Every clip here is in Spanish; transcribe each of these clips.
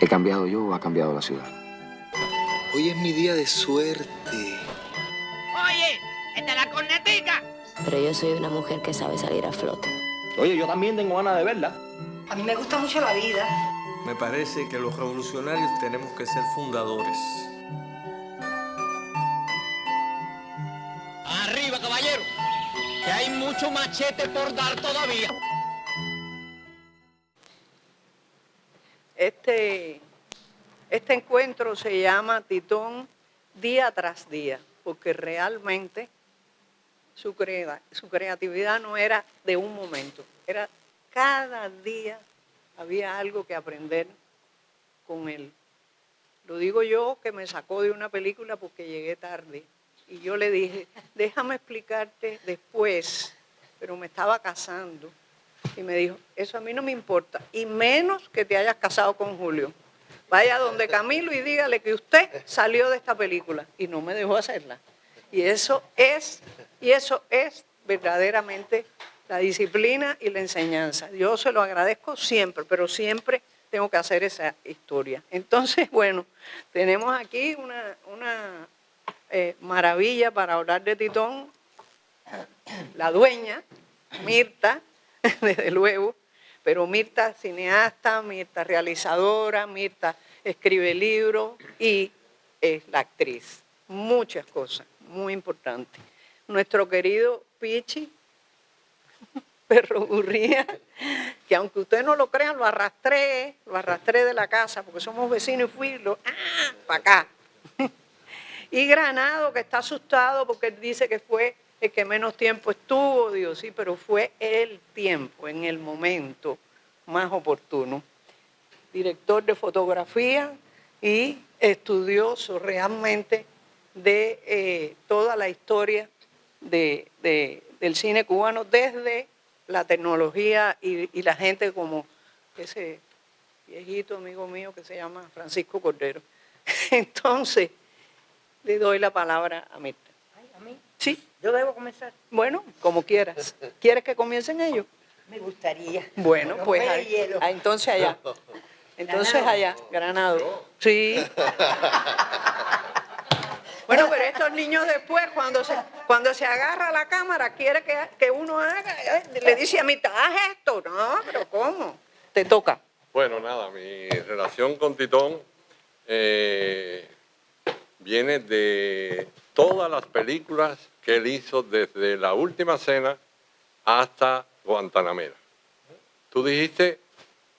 ¿He cambiado yo o ha cambiado la ciudad? Hoy es mi día de suerte. Oye, esta es la cornetica. Pero yo soy una mujer que sabe salir a flote. Oye, yo también tengo ganas de verla. A mí me gusta mucho la vida. Me parece que los revolucionarios tenemos que ser fundadores. Arriba, caballero, que hay mucho machete por dar todavía. Este encuentro se llama Titón Día tras Día, porque realmente su creatividad no era de un momento, era cada día había algo que aprender con él. Lo digo yo, que me sacó de una película porque llegué tarde. Y yo le dije, déjame explicarte después, pero me estaba casando. Y me dijo, eso a mí no me importa, y menos que te hayas casado con Julio. Vaya donde Camilo y dígale que usted salió de esta película. Y no me dejó hacerla. Y eso es verdaderamente la disciplina y la enseñanza. Yo se lo agradezco siempre, pero siempre tengo que hacer esa historia. Entonces, bueno, tenemos aquí una maravilla para hablar de Titón, la dueña, Mirta, desde luego, pero Mirta cineasta, Mirta realizadora, Mirta escribe libros y es la actriz. Muchas cosas, muy importantes. Nuestro querido Pichi, perro burría, que aunque ustedes no lo crean, lo arrastré de la casa, porque somos vecinos y fui, para acá. Y Granado, que está asustado porque él dice que fue el que menos tiempo estuvo, digo, sí, pero fue el tiempo, en el momento más oportuno. Director de fotografía y estudioso realmente de toda la historia del cine cubano, desde la tecnología y la gente como ese viejito amigo mío que se llama Francisco Cordero. Entonces, le doy la palabra a Mirta. Ay, ¿a mí? Sí. ¿Yo debo comenzar? Bueno, como quieras. ¿Quieres que comiencen ellos? Me gustaría. Bueno, Romper pues el hielo. entonces allá. Entonces Granado. allá, Granado. Sí. Bueno, pero estos niños después, cuando se agarra a la cámara, quiere que uno haga, le dice a Mirta, haz esto. No, pero ¿cómo? Te toca. Bueno, nada, mi relación con Titón viene de todas las películas que él hizo desde La Última Cena hasta Guantanamera. Tú dijiste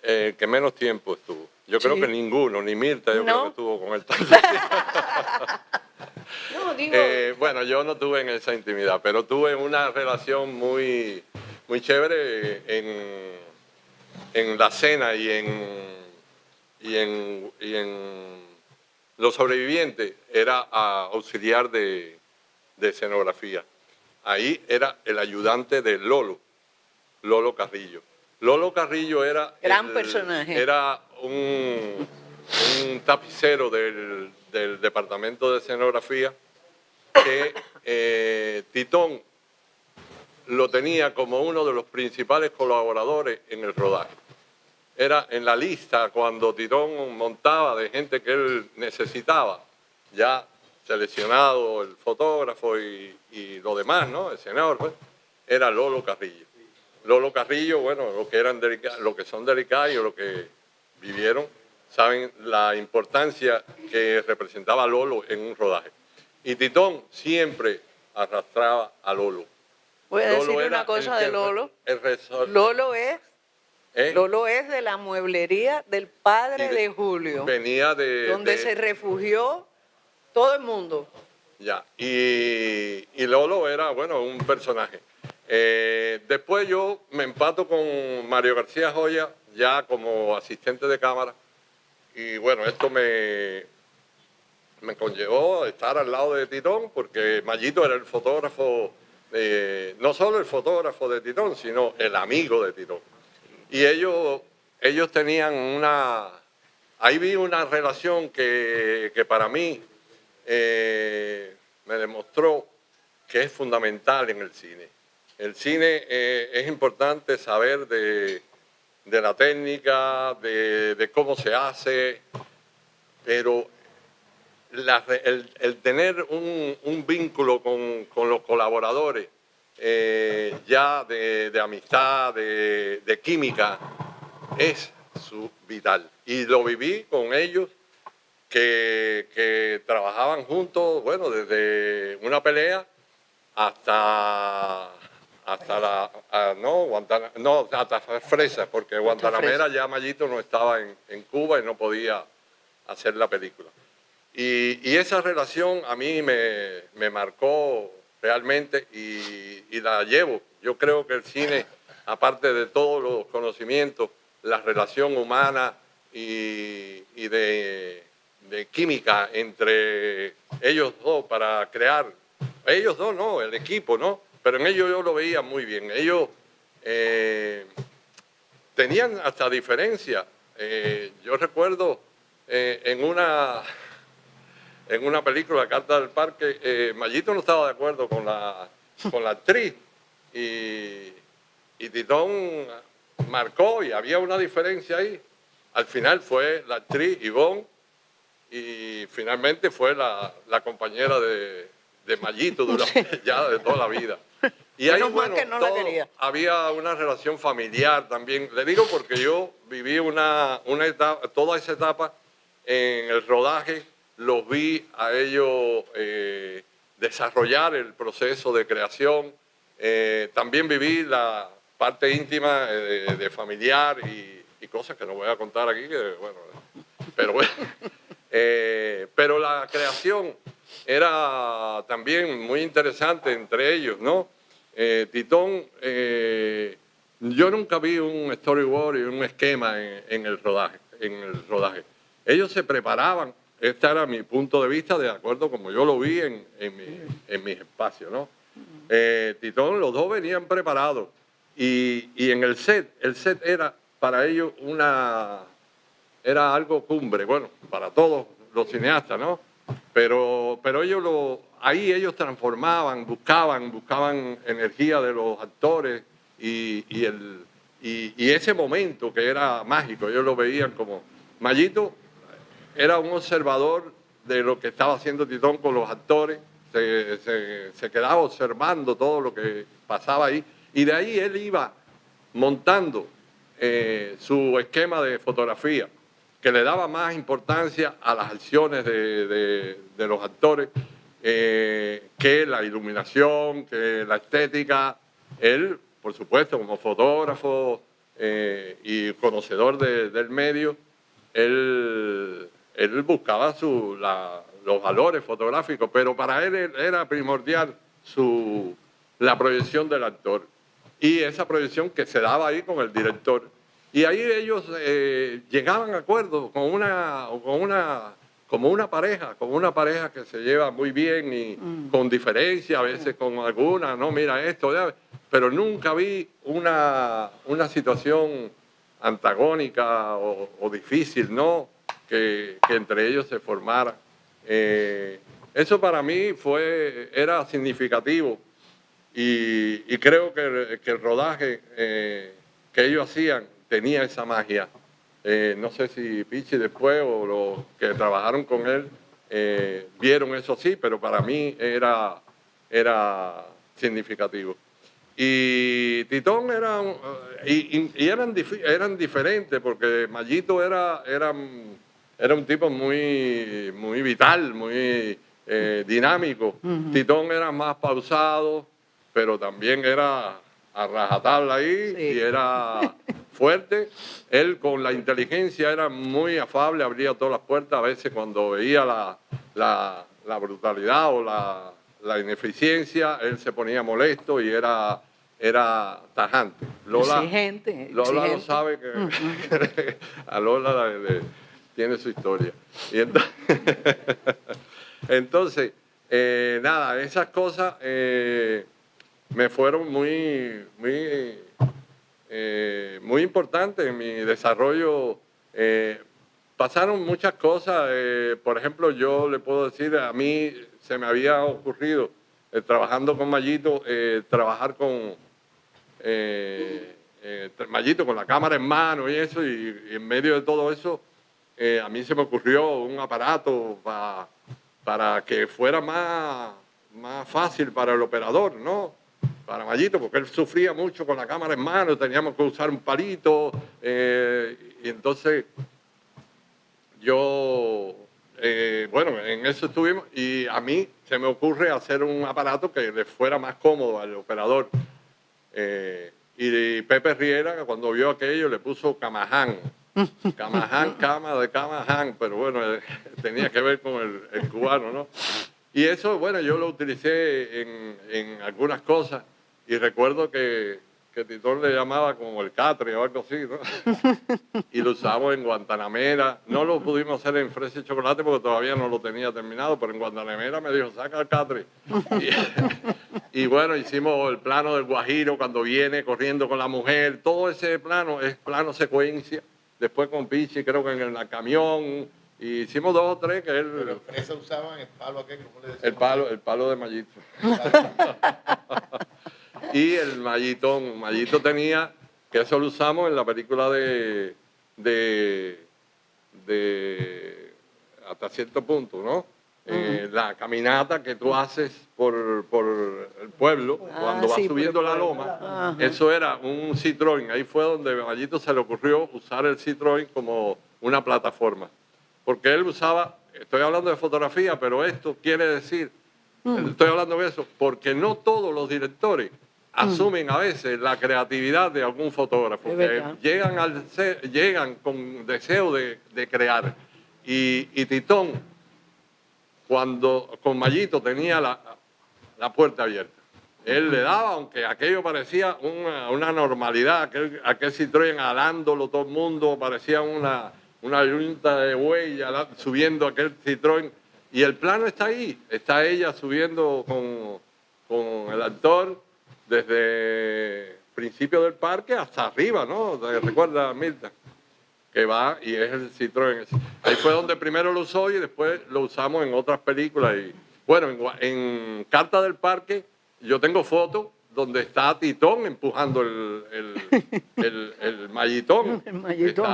que menos tiempo estuvo. Yo creo que ninguno, ni Mirta, yo creo que estuvo con él. No, digo... Bueno, yo no tuve en esa intimidad, pero tuve una relación muy, muy chévere en La Cena y en Los Sobrevivientes. Era auxiliar de escenografía. Ahí era el ayudante de Lolo Carrillo. Lolo Carrillo era... Gran personaje. Era un tapicero del departamento de escenografía que Titón lo tenía como uno de los principales colaboradores en el rodaje. Era en la lista cuando Titón montaba de gente que él necesitaba, ya seleccionado el fotógrafo y lo demás, ¿no? El senador, pues, era Lolo Carrillo. Lolo Carrillo, bueno, los que son delicados, los que vivieron, saben la importancia que representaba Lolo en un rodaje. Y Titón siempre arrastraba a Lolo. Voy a decir una cosa de Lolo. Lolo es de la mueblería del padre de Julio. Venía donde se refugió todo el mundo. Ya, y Lolo era, bueno, un personaje. Después yo me empato con Mario García Joya, ya como asistente de cámara. Y bueno, esto me conllevó a estar al lado de Titón, porque Mayito era el fotógrafo, no solo el fotógrafo de Titón, sino el amigo de Titón. Y ellos tenían ahí vi una relación que para mí me demostró que es fundamental en el cine. El cine es importante saber de de la técnica, de cómo se hace, pero el tener un vínculo con los colaboradores, ya de amistad, de química, es vital. Y lo viví con ellos, que trabajaban juntos, bueno, desde una pelea hasta Fresa, porque Guantanamera ya Mayito no estaba en Cuba y no podía hacer la película. Y esa relación a mí me marcó realmente y la llevo. Yo creo que el cine, aparte de todos los conocimientos, la relación humana y de química entre ellos dos para crear, ellos dos no, el equipo, ¿no? Pero en ellos yo lo veía muy bien. Ellos tenían hasta diferencia. Yo recuerdo en una película, Carta del Parque, Mayito no estaba de acuerdo con la actriz y Titón marcó y había una diferencia ahí. Al final fue la actriz Ivonne y finalmente fue la compañera de Mayito ya de toda la vida. Y ahí, bueno, que no la quería. Había una relación familiar también. Le digo porque yo viví una etapa, toda esa etapa en el rodaje, los vi a ellos desarrollar el proceso de creación. También viví la parte íntima de familiar y cosas que no voy a contar aquí, pero la creación era también muy interesante entre ellos, ¿no? Titón, yo nunca vi un storyboard y un esquema en el rodaje. Ellos se preparaban, este era mi punto de vista, de acuerdo como yo lo vi en mis espacios, ¿no? Titón, los dos venían preparados y en el set era para ellos era algo cumbre, bueno, para todos los cineastas, ¿no? Pero ahí ellos transformaban, buscaban energía de los actores y ese momento que era mágico, ellos lo veían como... Mayito era un observador de lo que estaba haciendo Titón con los actores, se quedaba observando todo lo que pasaba ahí y de ahí él iba montando su esquema de fotografía, que le daba más importancia a las acciones de los actores que la iluminación, que la estética. Él, por supuesto, como fotógrafo y conocedor del medio, él buscaba los valores fotográficos, pero para él era primordial la proyección del actor y esa proyección que se daba ahí con el director. Y ahí ellos llegaban a acuerdos como una pareja que se lleva muy bien y con diferencia, a veces con alguna, no, mira esto, ya, pero nunca vi una situación antagónica o difícil, ¿no? Que entre ellos se formara. Eso para mí era significativo y creo que el rodaje que ellos hacían tenía esa magia. No sé si Pichi después o los que trabajaron con él vieron eso así, pero para mí era significativo. Y Titón eran diferentes porque Mayito era un tipo muy vital, muy dinámico. Titón era más pausado, pero también era a rajatabla ahí y era fuerte. Él con la inteligencia era muy afable, abría todas las puertas. A veces cuando veía la brutalidad o la ineficiencia, él se ponía molesto y era tajante. Exigente. Lola lo sabe que a Lola tiene su historia. Y entonces, nada, esas cosas me fueron muy importantes en mi desarrollo. Pasaron muchas cosas. Por ejemplo, yo le puedo decir, a mí se me había ocurrido, trabajando con Mayito, trabajar Mayito con la cámara en mano y eso, y en medio de todo eso, a mí se me ocurrió un aparato para que fuera más fácil para el operador, ¿no? Para Mayito, porque él sufría mucho con la cámara en mano, teníamos que usar un palito, y entonces yo, bueno, en eso estuvimos, y a mí se me ocurre hacer un aparato que le fuera más cómodo al operador. Y Pepe Riera, cuando vio aquello, le puso Camaján. Camaján, cama de Camaján, pero bueno, tenía que ver con el cubano, ¿no? Y eso, bueno, yo lo utilicé en algunas cosas, y recuerdo que Titón le llamaba como el catre o algo así, ¿no? Y lo usamos en Guantanamera. No lo pudimos hacer en Fresa y Chocolate porque todavía no lo tenía terminado, pero en Guantanamera me dijo, saca el catre. Y bueno, hicimos el plano del Guajiro cuando viene corriendo con la mujer. Todo ese plano es plano secuencia. Después con Pichi, creo que en el camión. Y hicimos 2 o 3 que él... Pero Fresa usaban el palo aquel, ¿cómo le decían? El palo de Mayito. Y el Mayitón. Mayito tenía, que eso lo usamos en la película de hasta cierto punto, ¿no? La caminata que tú haces por el pueblo, cuando vas subiendo la loma, eso era un Citroën. Ahí fue donde a Mayito se le ocurrió usar el Citroën como una plataforma. Porque él usaba, estoy hablando de fotografía, pero esto quiere decir, estoy hablando de eso, porque no todos los directores asumen a veces la creatividad de algún fotógrafo, que llegan con deseo de crear. Y Titón, cuando con Mayito tenía la puerta abierta, él le daba, aunque aquello parecía una normalidad, aquel Citroën alándolo todo el mundo, parecía una yunta de buey subiendo aquel Citroën, y el plano está ahí, está ella subiendo con el actor desde el principio del parque hasta arriba, ¿no? ¿Te recuerdas, Mirta? Que va y es el Citroën. Ahí fue donde primero lo usó y después lo usamos en otras películas. Y bueno, en Carta del Parque yo tengo fotos donde está Titón empujando el Mayitón. El Mayitón.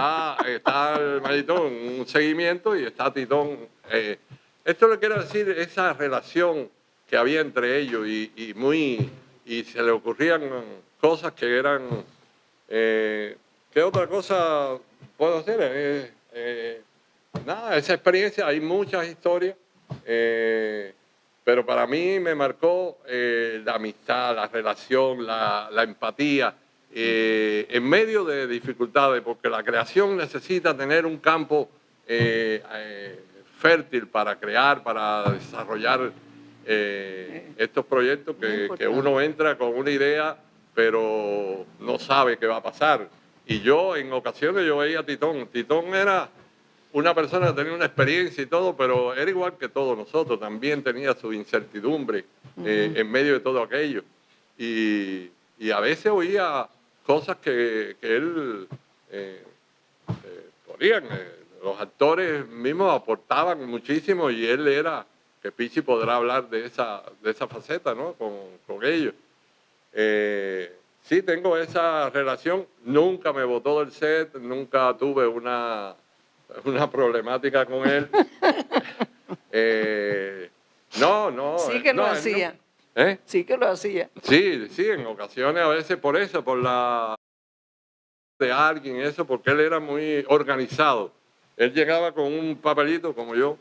Está el Mayitón en un seguimiento y está Titón. Esto le quiero decir, esa relación que había entre ellos y se le ocurrían cosas que eran... ¿Qué otra cosa puedo hacer? Nada, esa experiencia, hay muchas historias, pero para mí me marcó la amistad, la relación, la empatía, en medio de dificultades, porque la creación necesita tener un campo fértil para crear, para desarrollar estos proyectos que uno entra con una idea, pero no sabe qué va a pasar. Y yo, en ocasiones, yo veía a Titón. Titón era una persona que tenía una experiencia y todo, pero era igual que todos nosotros. También tenía su incertidumbre en medio de todo aquello. Y a veces oía cosas que él ponían. Los actores mismos aportaban muchísimo y él era, que Pichi podrá hablar de esa faceta, ¿no? Con ellos. Sí, tengo esa relación. Nunca me botó del set, nunca tuve una problemática con él. No. Sí que lo hacía. Sí que lo hacía. Sí, en ocasiones a veces por eso, por la de alguien, eso, porque él era muy organizado. Él llegaba con un papelito, como yo,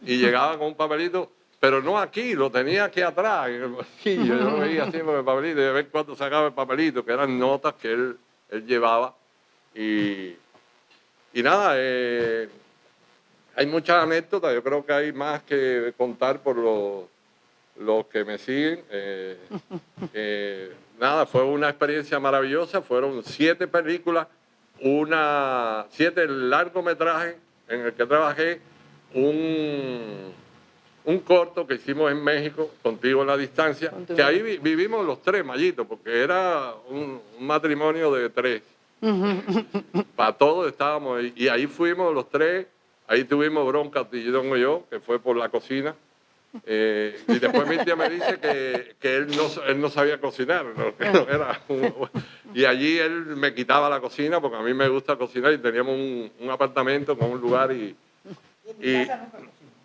y llegaba con un papelito, pero no aquí, lo tenía aquí atrás, en el bolsillo. Yo lo veía siempre el papelito, y de ver cuánto sacaba el papelito, que eran notas que él llevaba. Y nada, hay muchas anécdotas, yo creo que hay más que contar por los que me siguen. Nada, fue una experiencia maravillosa, fueron 7 películas, 7 largometrajes en el que trabajé, un corto que hicimos en México, Contigo en la Distancia, que ahí vivimos los 3, Mayito, porque era un matrimonio de 3. Para todos estábamos ahí. Y ahí fuimos los 3, ahí tuvimos bronca, Titón y yo, que fue por la cocina. Y después Mirtia me dice que él no sabía cocinar. ¿No? Que no era y allí él me quitaba la cocina porque a mí me gusta cocinar y teníamos un apartamento con un lugar y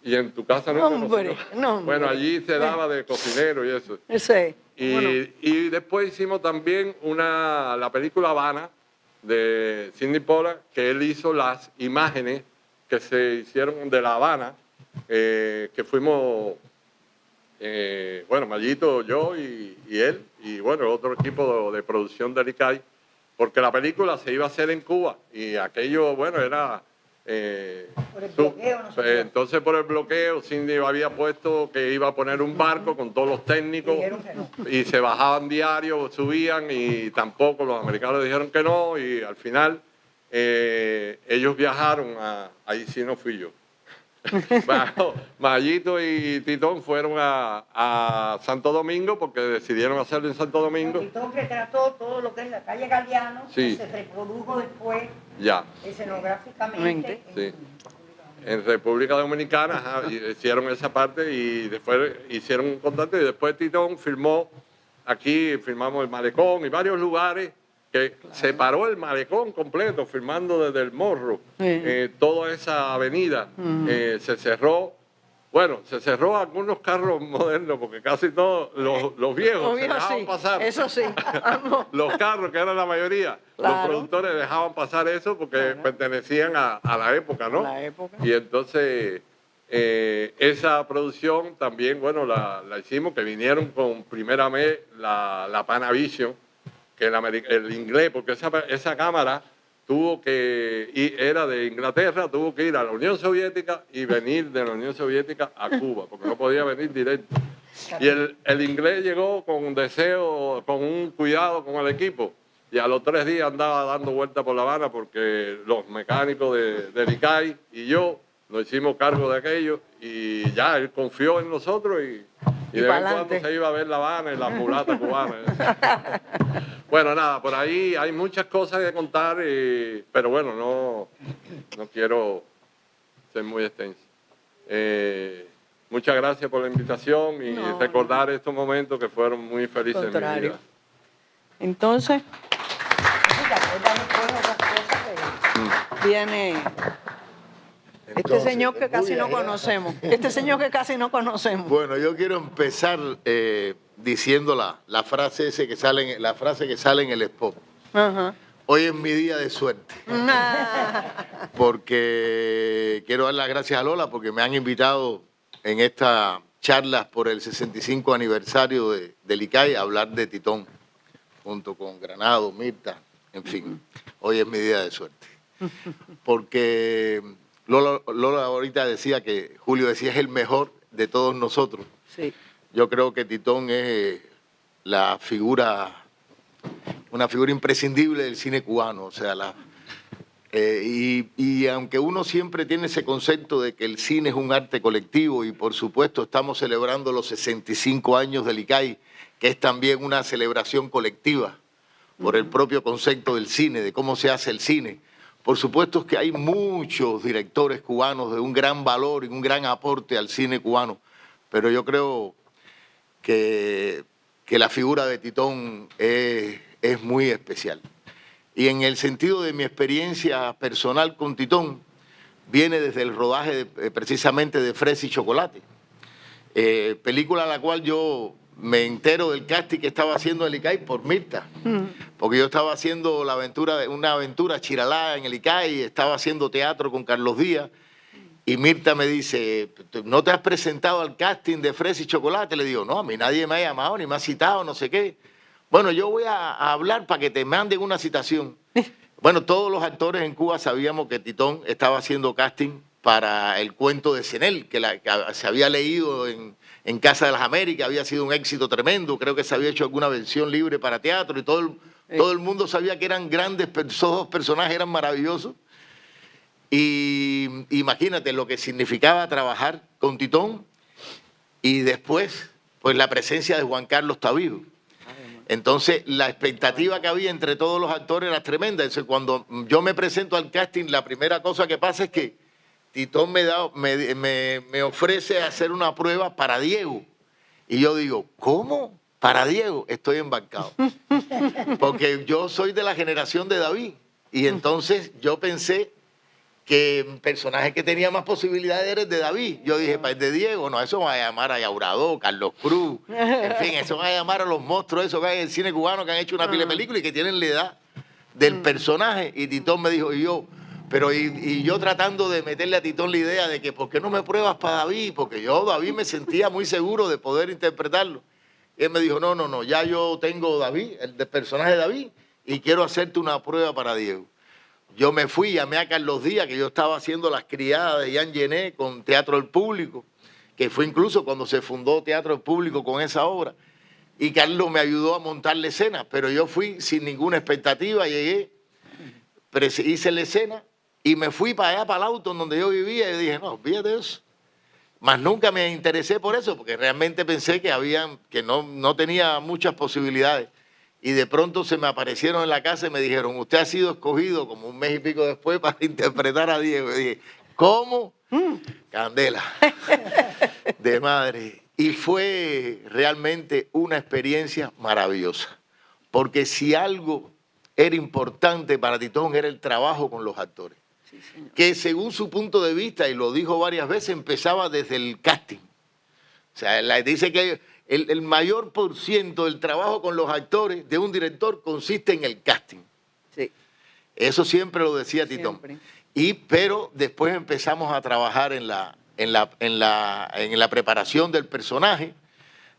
en tu casa no. Hombre, no, hombre. Bueno, allí se daba de cocinero y eso. Sí. Y después hicimos también la película Habana de Sidney Pollack, que él hizo las imágenes que se hicieron de La Habana, que fuimos, bueno, Mayito, yo y él, y bueno, otro equipo de producción del ICAI, porque la película se iba a hacer en Cuba y aquello, bueno, era... Por el bloqueo, no sé qué. Entonces por el bloqueo Cindy había puesto que iba a poner un barco con todos los técnicos y se bajaban diarios, subían y tampoco los americanos dijeron que no y al final ellos viajaron ahí sí no fui yo. Bueno, Mayito y Titón fueron a Santo Domingo porque decidieron hacerlo en Santo Domingo. Titón retrató todo lo que es la calle Galeano, Sí. que se reprodujo después Ya. escenográficamente. Sí. En República Dominicana hicieron esa parte y después hicieron un contacto y después Titón filmó aquí, filmamos el Malecón y varios lugares que se paró el Malecón completo, filmando desde el Morro, toda esa avenida se cerró. Bueno, se cerró algunos carros modernos porque casi todos los viejos se dejaban pasar. Eso sí. Los carros, que eran la mayoría, Claro. los productores dejaban pasar eso porque pertenecían a la época, ¿no? La época. Y entonces esa producción también, bueno, la hicimos, que vinieron con primera vez la Panavision, que el inglés, porque esa cámara tuvo que ir, era de Inglaterra, tuvo que ir a la Unión Soviética y venir de la Unión Soviética a Cuba, porque no podía venir directo. Y el inglés llegó con un deseo, con un cuidado con el equipo, y a los 3 días andaba dando vueltas por La Habana porque los mecánicos del ICAI y yo nos hicimos cargo de aquello y ya él confió en nosotros y de vez en cuando se iba a ver La Habana y las mulatas cubanas. Bueno, nada, por ahí hay muchas cosas que contar, pero bueno, no quiero ser muy extenso. Muchas gracias por la invitación y recordar estos momentos que fueron muy felices en mi vida. Entonces, viene este señor que casi no conocemos. Este señor que casi no conocemos. Bueno, yo quiero empezar diciendo la frase que sale en el spot. Ajá. Hoy es mi día de suerte. Porque quiero dar las gracias a Lola porque me han invitado en estas charlas por el 65 aniversario del ICAI a hablar de Titón, junto con Granado, Mirta, en fin. Hoy es mi día de suerte. Porque Lola ahorita decía que, Julio decía, es el mejor de todos nosotros. Sí. Yo creo que Titón es una figura imprescindible del cine cubano. O sea, y aunque uno siempre tiene ese concepto de que el cine es un arte colectivo y por supuesto estamos celebrando los 65 años del ICAI, que es también una celebración colectiva por el propio concepto del cine, de cómo se hace el cine. Por supuesto que hay muchos directores cubanos de un gran valor y un gran aporte al cine cubano, pero yo creo que la figura de Titón es muy especial. Y en el sentido de mi experiencia personal con Titón, viene desde el rodaje precisamente de Fresa y Chocolate, película a la cual yo me entero del casting que estaba haciendo el ICAI por Mirta, porque yo estaba haciendo una aventura chiralá en el ICAI, estaba haciendo teatro con Carlos Díaz, y Mirta me dice, ¿no te has presentado al casting de Fresa y Chocolate? Le digo, no, a mí nadie me ha llamado, ni me ha citado, no sé qué. Bueno, yo voy a hablar para que te manden una citación. Bueno, todos los actores en Cuba sabíamos que Titón estaba haciendo casting para el cuento de Cenel, que se había leído en Casa de las Américas, había sido un éxito tremendo, creo que se había hecho alguna versión libre para teatro y todo el mundo sabía que eran grandes, esos dos personajes eran maravillosos. Y imagínate lo que significaba trabajar con Titón y después, pues la presencia de Juan Carlos Tabijo. Entonces, la expectativa que había entre todos los actores era tremenda. Entonces, cuando yo me presento al casting, la primera cosa que pasa es que Titón me ofrece hacer una prueba para Diego. Y yo digo, ¿cómo? Para Diego, estoy embarcado. Porque yo soy de la generación de David. Y entonces yo pensé que el personaje que tenía más posibilidades era el de David. Yo dije, para el de Diego, no, eso va a llamar a Yauradó, Carlos Cruz, en fin, eso va a llamar a los monstruos esos que hay en el cine cubano que han hecho una pila de películas y que tienen la edad del personaje. Y Titón me dijo, y yo tratando de meterle a Titón la idea de que, ¿por qué no me pruebas para David? Porque David me sentía muy seguro de poder interpretarlo. Y él me dijo, no, ya yo tengo David, el personaje de David, y quiero hacerte una prueba para Diego. Yo me fui, llamé a Carlos Díaz, que yo estaba haciendo las criadas de Jean Genet con Teatro del Público, que fue incluso cuando se fundó Teatro del Público con esa obra. Y Carlos me ayudó a montar la escena, pero yo fui sin ninguna expectativa, llegué, hice la escena y me fui para allá, para el auto donde yo vivía, y dije, no, olvídate de eso. Más nunca me interesé por eso, porque realmente pensé que no tenía muchas posibilidades. Y de pronto se me aparecieron en la casa y me dijeron, usted ha sido escogido como un mes y pico después para interpretar a Diego. Y dije, ¿cómo? Candela, de madre. Y fue realmente una experiencia maravillosa. Porque si algo era importante para Titón era el trabajo con los actores. Sí, que según su punto de vista, y lo dijo varias veces, empezaba desde el casting. O sea, dice que el mayor % del trabajo con los actores de un director consiste en el casting. Sí. Eso siempre lo decía Titón. Pero después empezamos a trabajar en la preparación del personaje.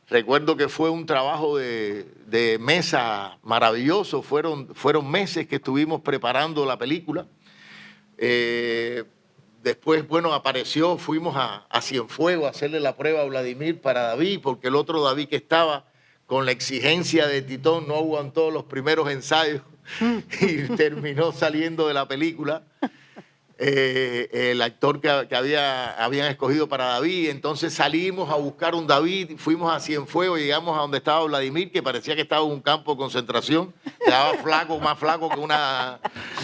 Recuerdo que fue un trabajo de mesa maravilloso. Fueron meses que estuvimos preparando la película. Después, apareció, fuimos a Cienfuegos a hacerle la prueba a Vladimir para David, porque el otro David que estaba con la exigencia de Titón no aguantó los primeros ensayos y terminó saliendo de la película. El actor que habían escogido para David. Entonces salimos a buscar un David, fuimos a Cienfuegos, llegamos a donde estaba Vladimir, que parecía que estaba en un campo de concentración, estaba flaco, más flaco que una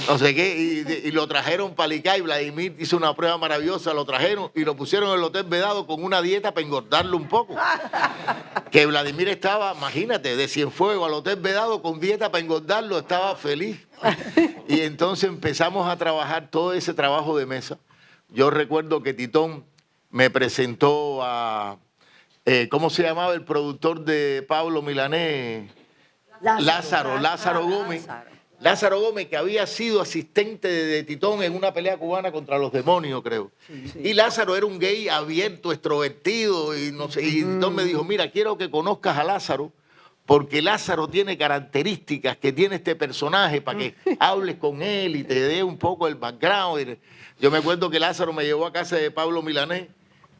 no sé qué, y lo trajeron para Licay. Vladimir hizo una prueba maravillosa, lo trajeron y lo pusieron en el Hotel Vedado con una dieta para engordarlo un poco. Que Vladimir estaba, imagínate, de Cienfuegos al Hotel Vedado con dieta para engordarlo, estaba feliz. Y entonces empezamos a trabajar todo ese trabajo de mesa. Yo recuerdo que Titón me presentó a, ¿cómo se llamaba el productor de Pablo Milanés? Lázaro Gómez. Lázaro Gómez, que había sido asistente de Titón en una pelea cubana contra los demonios, creo. Sí. Y Lázaro era un gay abierto, extrovertido, y no sé. Y Titón me dijo, mira, quiero que conozcas a Lázaro, porque Lázaro tiene características que tiene este personaje para que hables con él y te dé un poco el background. Yo me acuerdo que Lázaro me llevó a casa de Pablo Milanés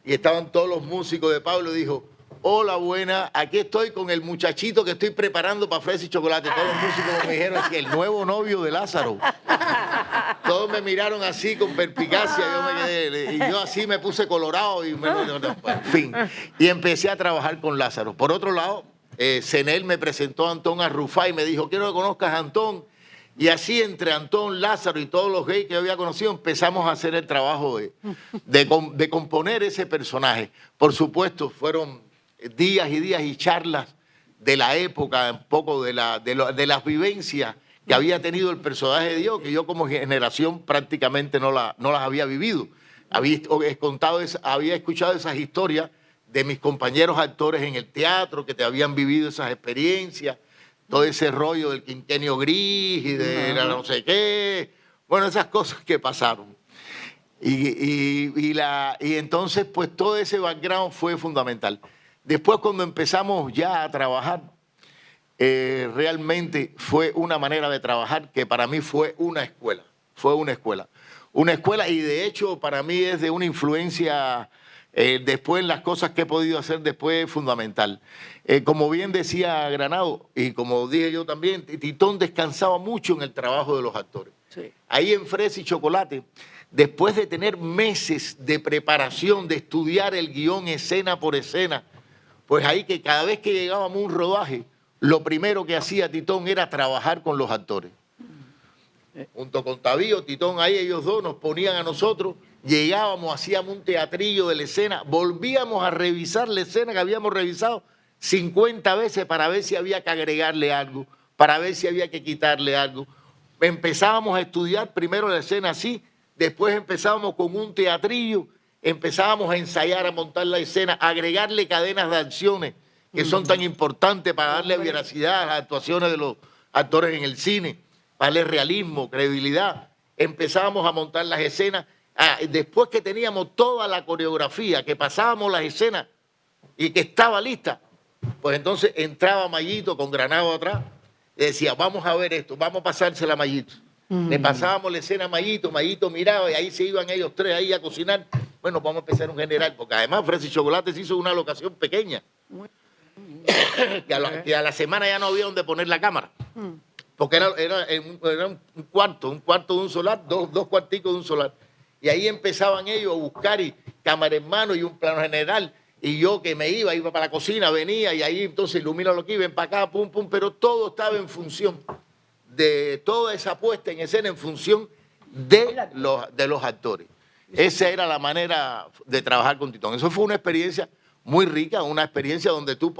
y estaban todos los músicos de Pablo y dijo, hola, buena, aquí estoy con el muchachito que estoy preparando para Fresa y Chocolate. Todos los músicos me dijeron que el nuevo novio de Lázaro. Todos me miraron así con perspicacia, yo me quedé, y yo así me puse colorado y en fin. Y empecé a trabajar con Lázaro. Por otro lado, Cenel me presentó a Antón Arrufá y me dijo, quiero que conozcas a Antón. Y así entre Antón, Lázaro y todos los gays que yo había conocido empezamos a hacer el trabajo de componer ese personaje. Por supuesto, fueron días y días y charlas de la época, un poco de las vivencias que había tenido el personaje de Dios, que yo como generación prácticamente no las había vivido. Había escuchado esas historias de mis compañeros actores en el teatro que te habían vivido esas experiencias, todo ese rollo del quinquenio gris y de la no sé qué, bueno, esas cosas que pasaron. Y entonces, pues todo ese background fue fundamental. Después, cuando empezamos ya a trabajar, realmente fue una manera de trabajar que para mí fue una escuela. Fue una escuela. Una escuela, y de hecho para mí es de una influencia después en las cosas que he podido hacer después fundamental. Como bien decía Granado, y como dije yo también, Titón descansaba mucho en el trabajo de los actores. Sí. Ahí en Fresa y Chocolate, después de tener meses de preparación, de estudiar el guión escena por escena, pues ahí que cada vez que llegábamos a un rodaje, lo primero que hacía Titón era trabajar con los actores. Junto con Tavío, Titón, ahí ellos dos nos ponían a nosotros llegábamos, hacíamos un teatrillo de la escena, volvíamos a revisar la escena que habíamos revisado 50 veces para ver si había que agregarle algo, para ver si había que quitarle algo. Empezábamos a estudiar primero la escena así, después empezábamos con un teatrillo, empezábamos a ensayar, a montar la escena, a agregarle cadenas de acciones que son tan importantes para darle veracidad a las actuaciones de los actores en el cine, para darle realismo, credibilidad. Empezábamos a montar las escenas. Después que teníamos toda la coreografía, que pasábamos las escenas y que estaba lista, pues entonces entraba Mayito con Granado atrás y decía, vamos a ver esto, vamos a pasársela a Mayito. Le pasábamos la escena a Mayito, Mayito miraba y ahí se iban ellos tres ahí a cocinar. Bueno, vamos a empezar un general, porque además Fresa y Chocolate se hizo una locación pequeña. Que a la semana ya no había donde poner la cámara. Porque era un cuarto de un solar, dos cuarticos de un solar. Y ahí empezaban ellos a buscar y cámara en mano y un plano general. Y yo que me iba para la cocina, venía y ahí entonces ilumina lo que iba, para acá, pum, pum, pero todo estaba en función de toda esa puesta en escena, en función de los actores. Esa era la manera de trabajar con Titón. Eso fue una experiencia muy rica, una experiencia donde tú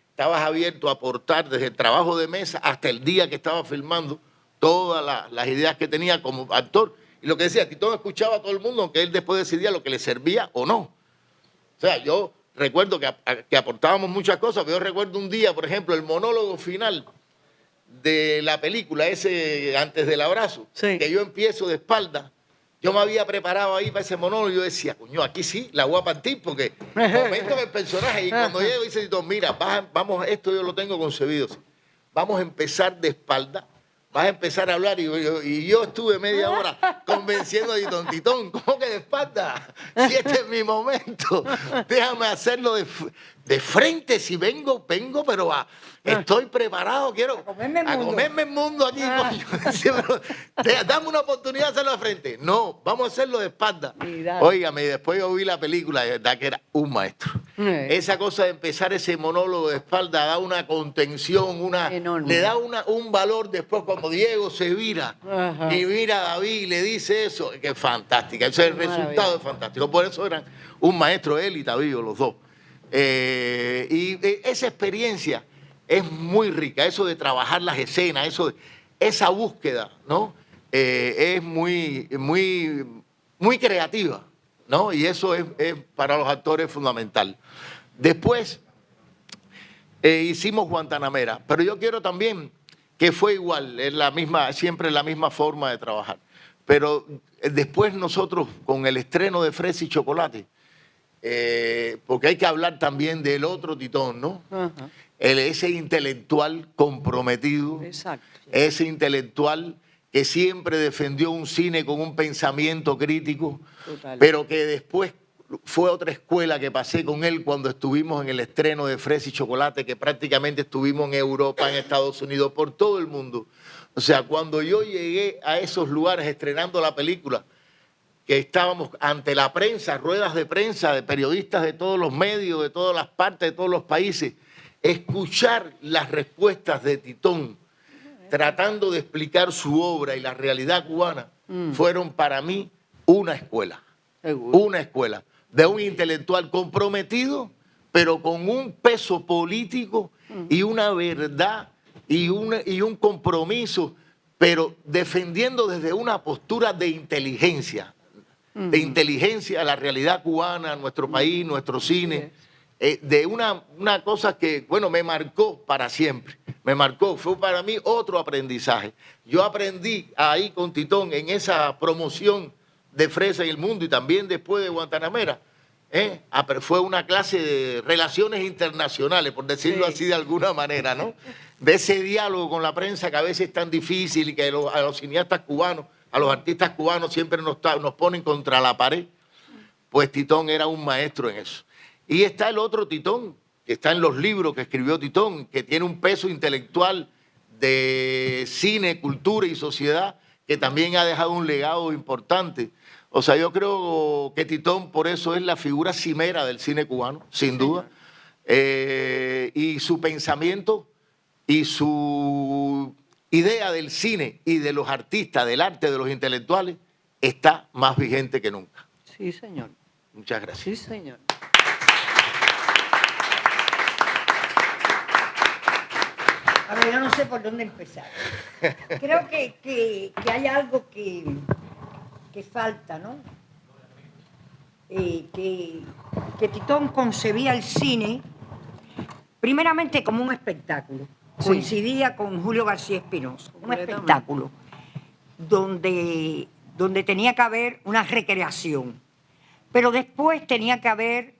estabas abierto a aportar desde el trabajo de mesa hasta el día que estaba filmando todas las ideas que tenía como actor. Y lo que decía, Titón escuchaba a todo el mundo, aunque él después decidía lo que le servía o no. O sea, yo recuerdo que aportábamos muchas cosas, pero yo recuerdo un día, por ejemplo, el monólogo final de la película, ese antes del abrazo, sí, que yo empiezo de espalda. Yo me había preparado ahí para ese monólogo y yo decía, coño, aquí sí, la voy a partir porque momento el personaje. Y cuando llego dice Titón, mira, vamos, esto yo lo tengo concebido. Vamos a empezar de espalda, vas a empezar a hablar. Y yo estuve media hora convenciendo a Titón, Titón, ¿cómo que de espalda? Si este es mi momento, déjame hacerlo de frente. Si vengo, pero estoy preparado, quiero a comerme el mundo aquí. Dame una oportunidad de hacerlo de frente. No, vamos a hacerlo de espalda. Óigame, y después yo vi la película, de verdad que era un maestro. Esa cosa de empezar ese monólogo de espalda da una contención, le da un valor después cuando Diego se vira y mira a David y le dice eso, que es fantástica. Ese resultado es fantástico. Por eso eran un maestro, él y David, los dos. Y esa experiencia es muy rica, eso de trabajar las escenas, esa búsqueda, ¿no? Es muy creativa, ¿no? Y eso es para los actores fundamental. Después hicimos Guantanamera, pero yo quiero también que fue igual, siempre la misma forma de trabajar. Pero después nosotros, con el estreno de Fresa y Chocolate, porque hay que hablar también del otro Titón, ¿no? Ese intelectual comprometido, exacto, ese intelectual que siempre defendió un cine con un pensamiento crítico, total, pero que después fue otra escuela que pasé con él cuando estuvimos en el estreno de Fresa y Chocolate, que prácticamente estuvimos en Europa, en Estados Unidos, por todo el mundo. O sea, cuando yo llegué a esos lugares estrenando la película, que estábamos ante la prensa, ruedas de prensa, de periodistas de todos los medios, de todas las partes, de todos los países, escuchar las respuestas de Titón, tratando de explicar su obra y la realidad cubana, fueron para mí una escuela. Una escuela de un intelectual comprometido, pero con un peso político y una verdad y un compromiso, pero defendiendo desde una postura de inteligencia la realidad cubana, nuestro país, nuestro cine, de una cosa que, bueno, me marcó para siempre. Me marcó, fue para mí otro aprendizaje. Yo aprendí ahí con Titón en esa promoción de Fresa en el mundo y también después de Guantanamera. Fue una clase de relaciones internacionales, por decirlo así de alguna manera, ¿no? De ese diálogo con la prensa que a veces es tan difícil y que a los cineastas cubanos, a los artistas cubanos siempre nos ponen contra la pared. Pues Titón era un maestro en eso. Y está el otro Titón, que está en los libros que escribió Titón, que tiene un peso intelectual de cine, cultura y sociedad, que también ha dejado un legado importante. O sea, yo creo que Titón por eso es la figura cimera del cine cubano, sin duda. Y su pensamiento y su idea del cine y de los artistas, del arte, de los intelectuales, está más vigente que nunca. Sí, señor. Muchas gracias. Sí, señor. A ver, yo no sé por dónde empezar. Creo que hay algo que falta, ¿no? Que Titón concebía el cine primeramente como un espectáculo. Sí. Coincidía con Julio García Espinosa, un espectáculo donde tenía que haber una recreación. Pero después tenía que haber,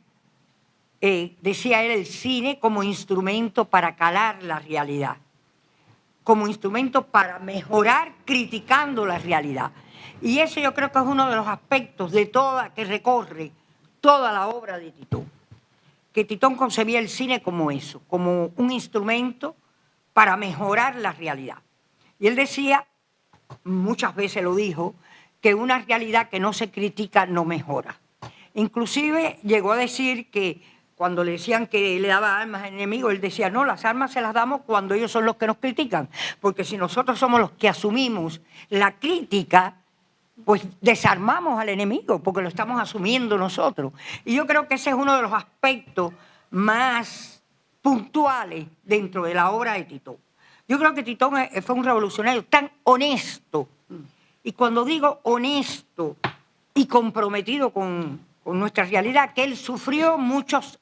decía él, el cine como instrumento para calar la realidad, como instrumento para mejorar criticando la realidad. Y eso yo creo que es uno de los aspectos de que recorre toda la obra de Titón. Que Titón concebía el cine como eso, como un instrumento para mejorar la realidad. Y él decía, muchas veces lo dijo, que una realidad que no se critica no mejora. Inclusive llegó a decir que cuando le decían que le daba armas al enemigo, él decía, no, las armas se las damos cuando ellos son los que nos critican, porque si nosotros somos los que asumimos la crítica, pues desarmamos al enemigo, porque lo estamos asumiendo nosotros. Y yo creo que ese es uno de los aspectos más puntuales dentro de la obra de Titón. Yo creo que Titón fue un revolucionario tan honesto, y cuando digo honesto y comprometido con nuestra realidad, que él sufrió muchos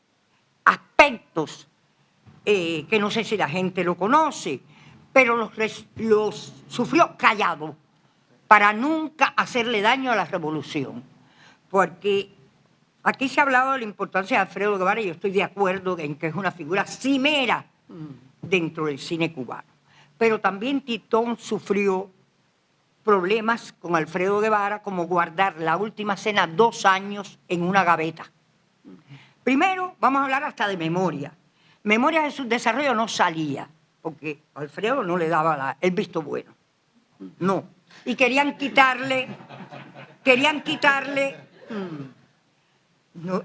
aspectos que no sé si la gente lo conoce, pero los sufrió callado para nunca hacerle daño a la revolución. Porque aquí se ha hablado de la importancia de Alfredo Guevara y yo estoy de acuerdo en que es una figura cimera dentro del cine cubano. Pero también Titón sufrió problemas con Alfredo Guevara, como guardar La Última Cena 2 años en una gaveta. Primero, vamos a hablar hasta de Memoria. Memoria de su desarrollo no salía, porque Alfredo no le daba el visto bueno. No. Y querían quitarle, no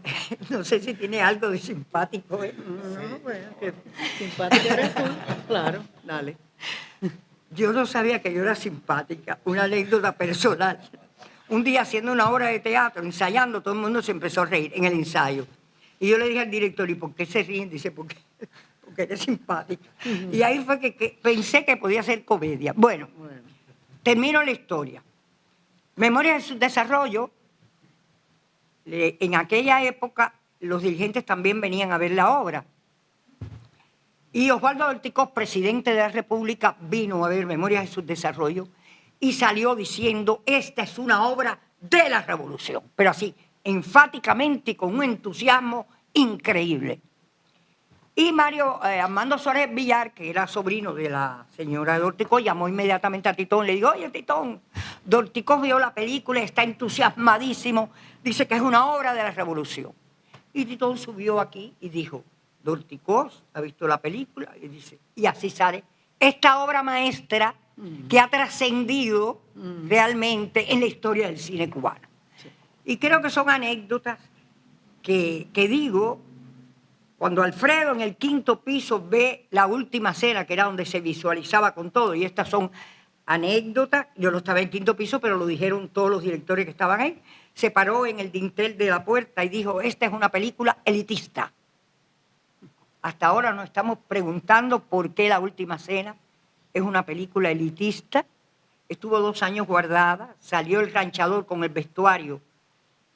sé si tiene algo de simpático. No, bueno, que simpática eres tú. Claro, dale. Yo no sabía que yo era simpática, una anécdota personal. Un día haciendo una obra de teatro, ensayando, todo el mundo se empezó a reír en el ensayo. Y yo le dije al director, ¿y por qué se ríen? Dice, porque eres simpática. Y ahí fue que pensé que podía ser comedia. Bueno, termino la historia. Memoria de su desarrollo, en aquella época los dirigentes también venían a ver la obra. Y Osvaldo Dorticós, presidente de la República, vino a ver Memorias de su desarrollo y salió diciendo, esta es una obra de la revolución, pero así, enfáticamente y con un entusiasmo increíble. Y Armando Suárez Villar, que era sobrino de la señora Dorticós, llamó inmediatamente a Titón, le dijo, oye Titón, Dorticós vio la película, está entusiasmadísimo, dice que es una obra de la revolución. Y Titón subió aquí y dijo, Dorticós ha visto la película y dice, y así sale esta obra maestra que ha trascendido realmente en la historia del cine cubano. Sí. Y creo que son anécdotas que digo, cuando Alfredo en el 5º piso ve La Última Cena, que era donde se visualizaba con todo, y estas son anécdotas, yo no estaba en el 5º piso, pero lo dijeron todos los directores que estaban ahí, se paró en el dintel de la puerta y dijo, esta es una película elitista. Hasta ahora nos estamos preguntando por qué La Última Cena es una película elitista. Estuvo 2 años guardada, salió El Ranchador con el vestuario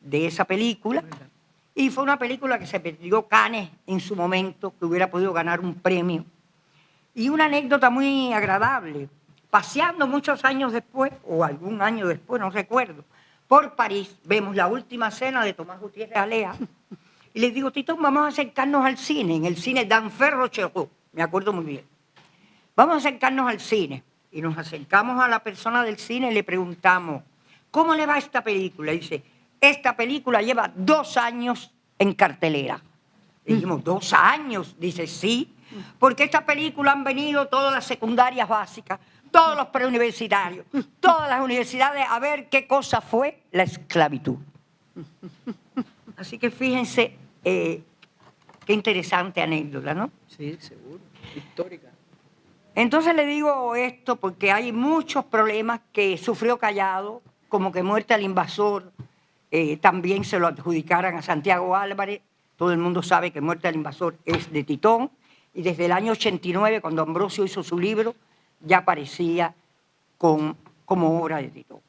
de esa película y fue una película que se perdió Cannes en su momento, que hubiera podido ganar un premio. Y una anécdota muy agradable, paseando muchos años después, o algún año después, no recuerdo, por París, vemos La Última Cena de Tomás Gutiérrez Alea. Y les digo, Tito, vamos a acercarnos al cine, en el cine Denfert Rochereau, me acuerdo muy bien. Vamos a acercarnos al cine. Y nos acercamos a la persona del cine y le preguntamos, ¿cómo le va esta película? Y dice, esta película lleva 2 años en cartelera. Y dijimos, 2 años. Dice, sí, porque esta película han venido todas las secundarias básicas, todos los preuniversitarios, todas las universidades a ver qué cosa fue la esclavitud. Así que fíjense qué interesante anécdota, ¿no? Sí, seguro, histórica. Entonces le digo esto porque hay muchos problemas que sufrió callado, como que Muerte al Invasor, también se lo adjudicaran a Santiago Álvarez. Todo el mundo sabe que Muerte al Invasor es de Titón, y desde el año 89, cuando Ambrosio hizo su libro, ya aparecía como obra de Titón.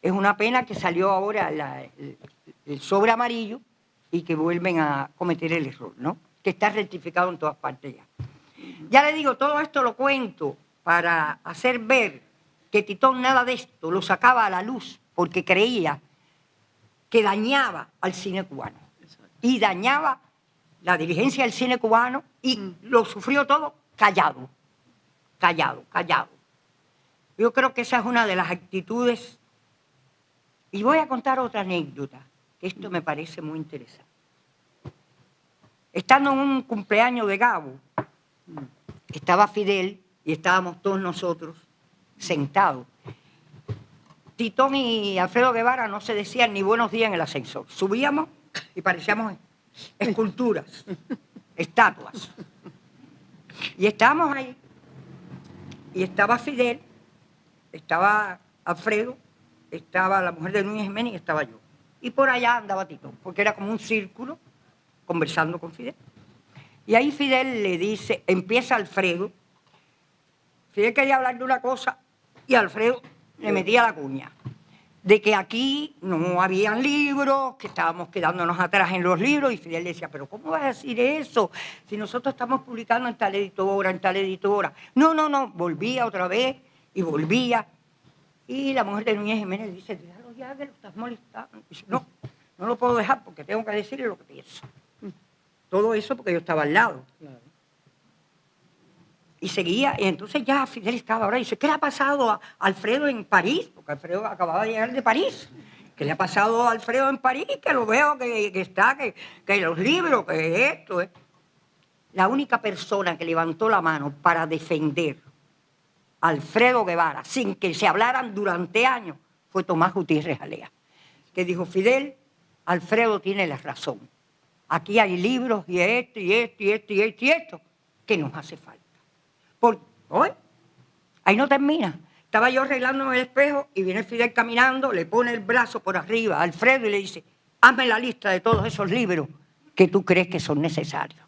Es una pena que salió ahora el sobre amarillo y que vuelven a cometer el error, ¿no? Que está rectificado en todas partes ya. Ya le digo, todo esto lo cuento para hacer ver que Titón nada de esto lo sacaba a la luz porque creía que dañaba al cine cubano y dañaba la dirigencia del cine cubano y lo sufrió todo callado, callado, callado. Yo creo que esa es una de las actitudes. Y voy a contar otra anécdota, que esto me parece muy interesante. Estando en un cumpleaños de Gabo, estaba Fidel y estábamos todos nosotros sentados. Titón y Alfredo Guevara no se decían ni buenos días en el ascensor. Subíamos y parecíamos esculturas, estatuas. Y estábamos ahí. Y estaba Fidel, estaba Alfredo, estaba la mujer de Núñez Jiménez y estaba yo. Y por allá andaba Titón, porque era como un círculo conversando con Fidel. Y ahí Fidel le dice, empieza Alfredo. Fidel quería hablar de una cosa y Alfredo le metía la cuña. De que aquí no habían libros, que estábamos quedándonos atrás en los libros. Y Fidel decía, pero ¿cómo vas a decir eso? Si nosotros estamos publicando en tal editora, en tal editora. No, volvía otra vez y volvía. Y la mujer de Núñez Jiménez le dice, déjalo ya, que lo estás molestando. Y dice, no lo puedo dejar porque tengo que decirle lo que pienso. Todo eso porque yo estaba al lado. Claro. Y seguía, y entonces ya Fidel estaba ahora y dice, ¿qué le ha pasado a Alfredo en París? Porque Alfredo acababa de llegar de París. ¿Qué le ha pasado a Alfredo en París? Que lo veo, que está, que los libros, que esto. La única persona que levantó la mano para defender a Alfredo Guevara, sin que se hablaran durante años, fue Tomás Gutiérrez Alea, que dijo, Fidel, Alfredo tiene la razón. Aquí hay libros y esto, y esto, y esto, y esto, y esto, que nos hace falta. Hoy, ahí no termina. Estaba yo arreglándome el espejo y viene Fidel caminando, le pone el brazo por arriba a Alfredo y le dice, hazme la lista de todos esos libros que tú crees que son necesarios.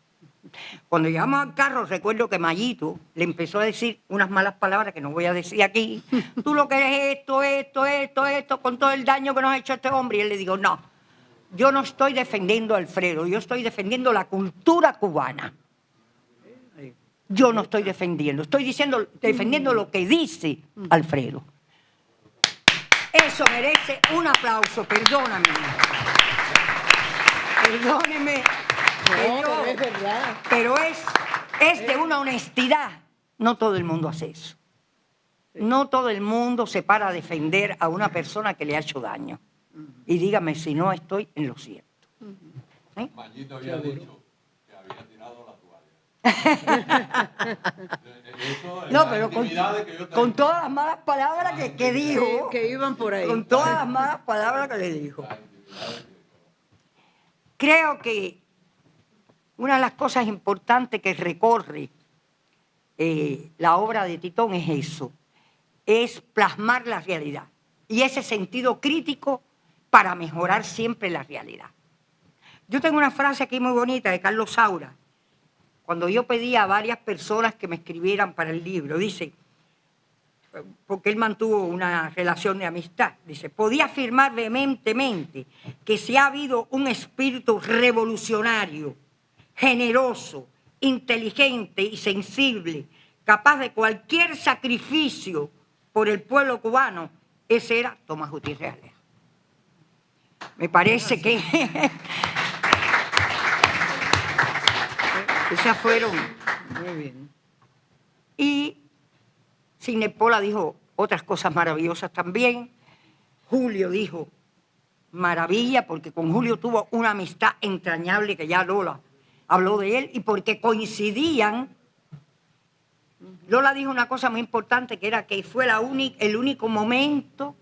Cuando llegamos al carro, recuerdo que Mayito le empezó a decir unas malas palabras que no voy a decir aquí. Tú lo que eres esto, con todo el daño que nos ha hecho este hombre. Y él le dijo, no, yo no estoy defendiendo a Alfredo, yo estoy defendiendo la cultura cubana. Yo no estoy defendiendo, defendiendo lo que dice Alfredo. Eso merece un aplauso, perdóname. Perdóneme. No, es verdad. Pero es de una honestidad. No todo el mundo hace eso. No todo el mundo se para a defender a una persona que le ha hecho daño. Y dígame si no estoy en lo cierto. ¿Eh? Mayito había dicho que había tirado la toalla. No, pero con todas las malas palabras que dijo. Que iban por ahí. Con todas las malas palabras que le dijo. Creo que una de las cosas importantes que recorre la obra de Titón es eso, es plasmar la realidad y ese sentido crítico para mejorar siempre la realidad. Yo tengo una frase aquí muy bonita de Carlos Saura, cuando yo pedí a varias personas que me escribieran para el libro, dice, porque él mantuvo una relación de amistad, dice, podía afirmar vehementemente que si ha habido un espíritu revolucionario, generoso, inteligente y sensible, capaz de cualquier sacrificio por el pueblo cubano, ese era Tomás Gutiérrez Alea. Me parece que esas fueron. Muy bien. Y Sidney Pola dijo otras cosas maravillosas también. Julio dijo maravilla, porque con Julio tuvo una amistad entrañable, que ya Lola habló de él, y porque coincidían. Lola dijo una cosa muy importante, que era que fue el único momento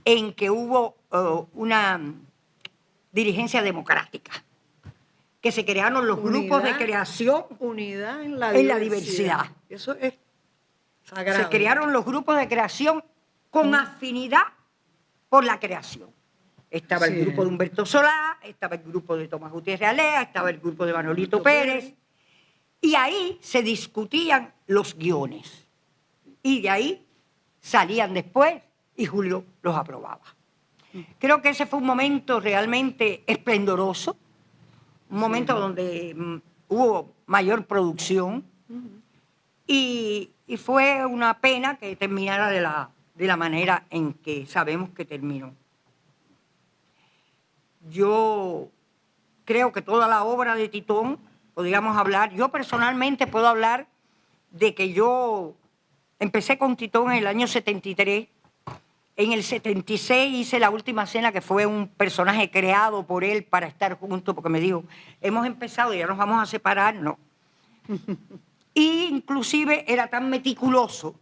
en que hubo una dirigencia democrática, que se crearon los grupos de creación. Unidad en la diversidad. Eso es sagrado. Se crearon los grupos de creación con afinidad por la creación. estaba el grupo de Humberto Solá, estaba el grupo de Tomás Gutiérrez Alea, estaba el grupo de Manolito Pérez, y ahí se discutían los guiones. Y de ahí salían después y Julio los aprobaba. Creo que ese fue un momento realmente esplendoroso, un momento donde hubo mayor producción y fue una pena que terminara de la manera en que sabemos que terminó. Yo creo que toda la obra de Titón, podríamos hablar, yo personalmente puedo hablar de que yo empecé con Titón en el año 73, en el 76 hice La Última Cena, que fue un personaje creado por él para estar juntos, porque me dijo, hemos empezado y ya nos vamos a separar, no. Y inclusive era tan meticuloso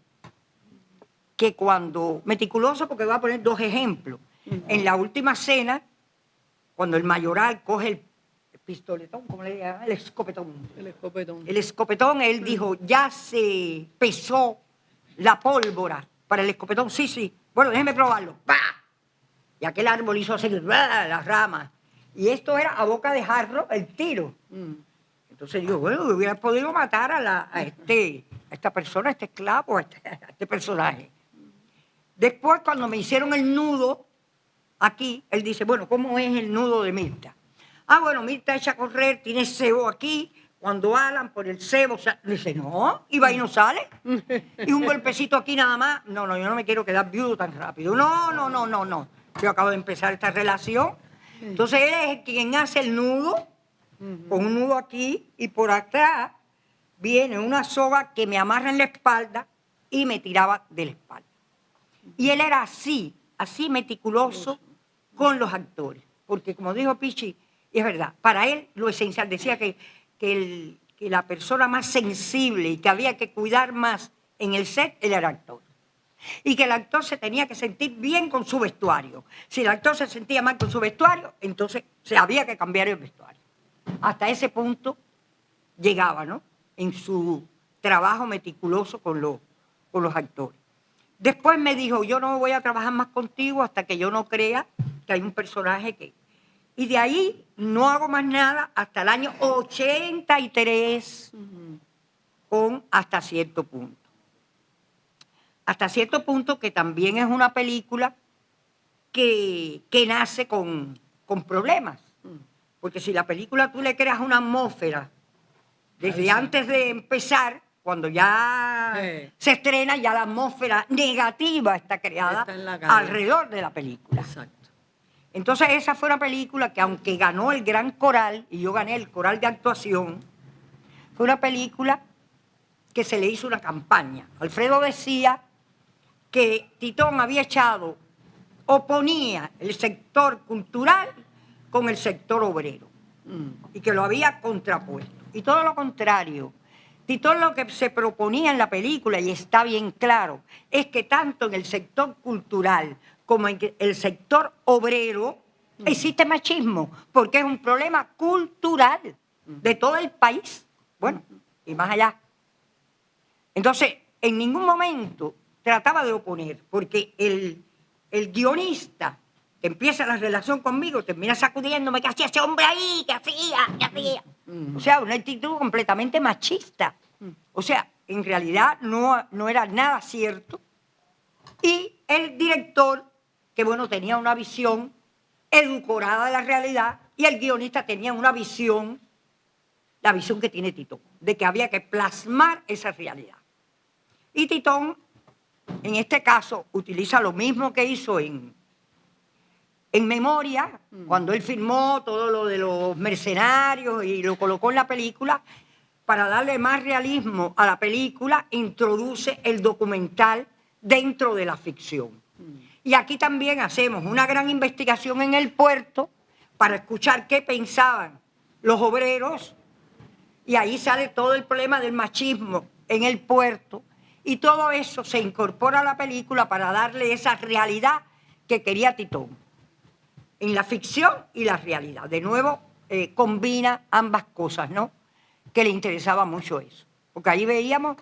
que meticuloso porque voy a poner dos ejemplos. En La Última Cena, cuando el mayoral coge el pistoletón, ¿cómo le llaman? El escopetón. El escopetón, él dijo, ya se pesó la pólvora para el escopetón. Sí, sí. Bueno, déjeme probarlo. ¡Pah! Y aquel árbol hizo así, las ramas. Y esto era a boca de jarro el tiro. Entonces digo, bueno, hubiera podido matar a esta persona, a este esclavo, a este personaje. Después, cuando me hicieron el nudo aquí, él dice, bueno, ¿cómo es el nudo de Mirta? Ah, bueno, Mirta echa a correr, tiene cebo aquí. Cuando alan por el cebo, dice, no, y va y no sale. Y un golpecito aquí nada más. No, yo no me quiero quedar viudo tan rápido. No. Yo acabo de empezar esta relación. Entonces él es quien hace el nudo, con un nudo aquí, y por atrás viene una soga que me amarra en la espalda y me tiraba de la espalda. Y él era así meticuloso con los actores. Porque como dijo Pichi, y es verdad, para él lo esencial, decía que la persona más sensible y que había que cuidar más en el set, él era actor. Y que el actor se tenía que sentir bien con su vestuario. Si el actor se sentía mal con su vestuario, entonces se había que cambiar el vestuario. Hasta ese punto llegaba, ¿no? En su trabajo meticuloso con los actores. Después me dijo, yo no voy a trabajar más contigo hasta que yo no crea que hay un personaje que... Y de ahí no hago más nada hasta el año 83, con Hasta Cierto Punto. Hasta Cierto Punto, que también es una película que nace con problemas. Porque si la película tú le creas una atmósfera desde antes de empezar, cuando ya se estrena, ya la atmósfera negativa está creada alrededor de la película. Exacto. Entonces esa fue una película que, aunque ganó el gran coral, y yo gané el coral de actuación, fue una película que se le hizo una campaña. Alfredo decía que Titón había oponía el sector cultural con el sector obrero, y que lo había contrapuesto. Y todo lo contrario. Titón lo que se proponía en la película, y está bien claro, es que tanto en el sector cultural como en el sector obrero existe machismo, porque es un problema cultural de todo el país, bueno, y más allá. Entonces, en ningún momento trataba de oponer, porque el guionista que empieza la relación conmigo termina sacudiéndome, ¿qué hacía ese hombre ahí? ¿Qué hacía? O sea, una actitud completamente machista. O sea, en realidad no era nada cierto. Y el director, que bueno, tenía una visión edulcorada de la realidad, y el guionista tenía una visión, la visión que tiene Titón, de que había que plasmar esa realidad. Y Titón, en este caso, utiliza lo mismo que hizo en Memoria, cuando él filmó todo lo de los mercenarios y lo colocó en la película. Para darle más realismo a la película, introduce el documental dentro de la ficción. Y aquí también hacemos una gran investigación en el puerto para escuchar qué pensaban los obreros, y ahí sale todo el problema del machismo en el puerto, y todo eso se incorpora a la película para darle esa realidad que quería Titón, en la ficción y la realidad. De nuevo, combina ambas cosas, ¿no? Que le interesaba mucho eso. Porque ahí veíamos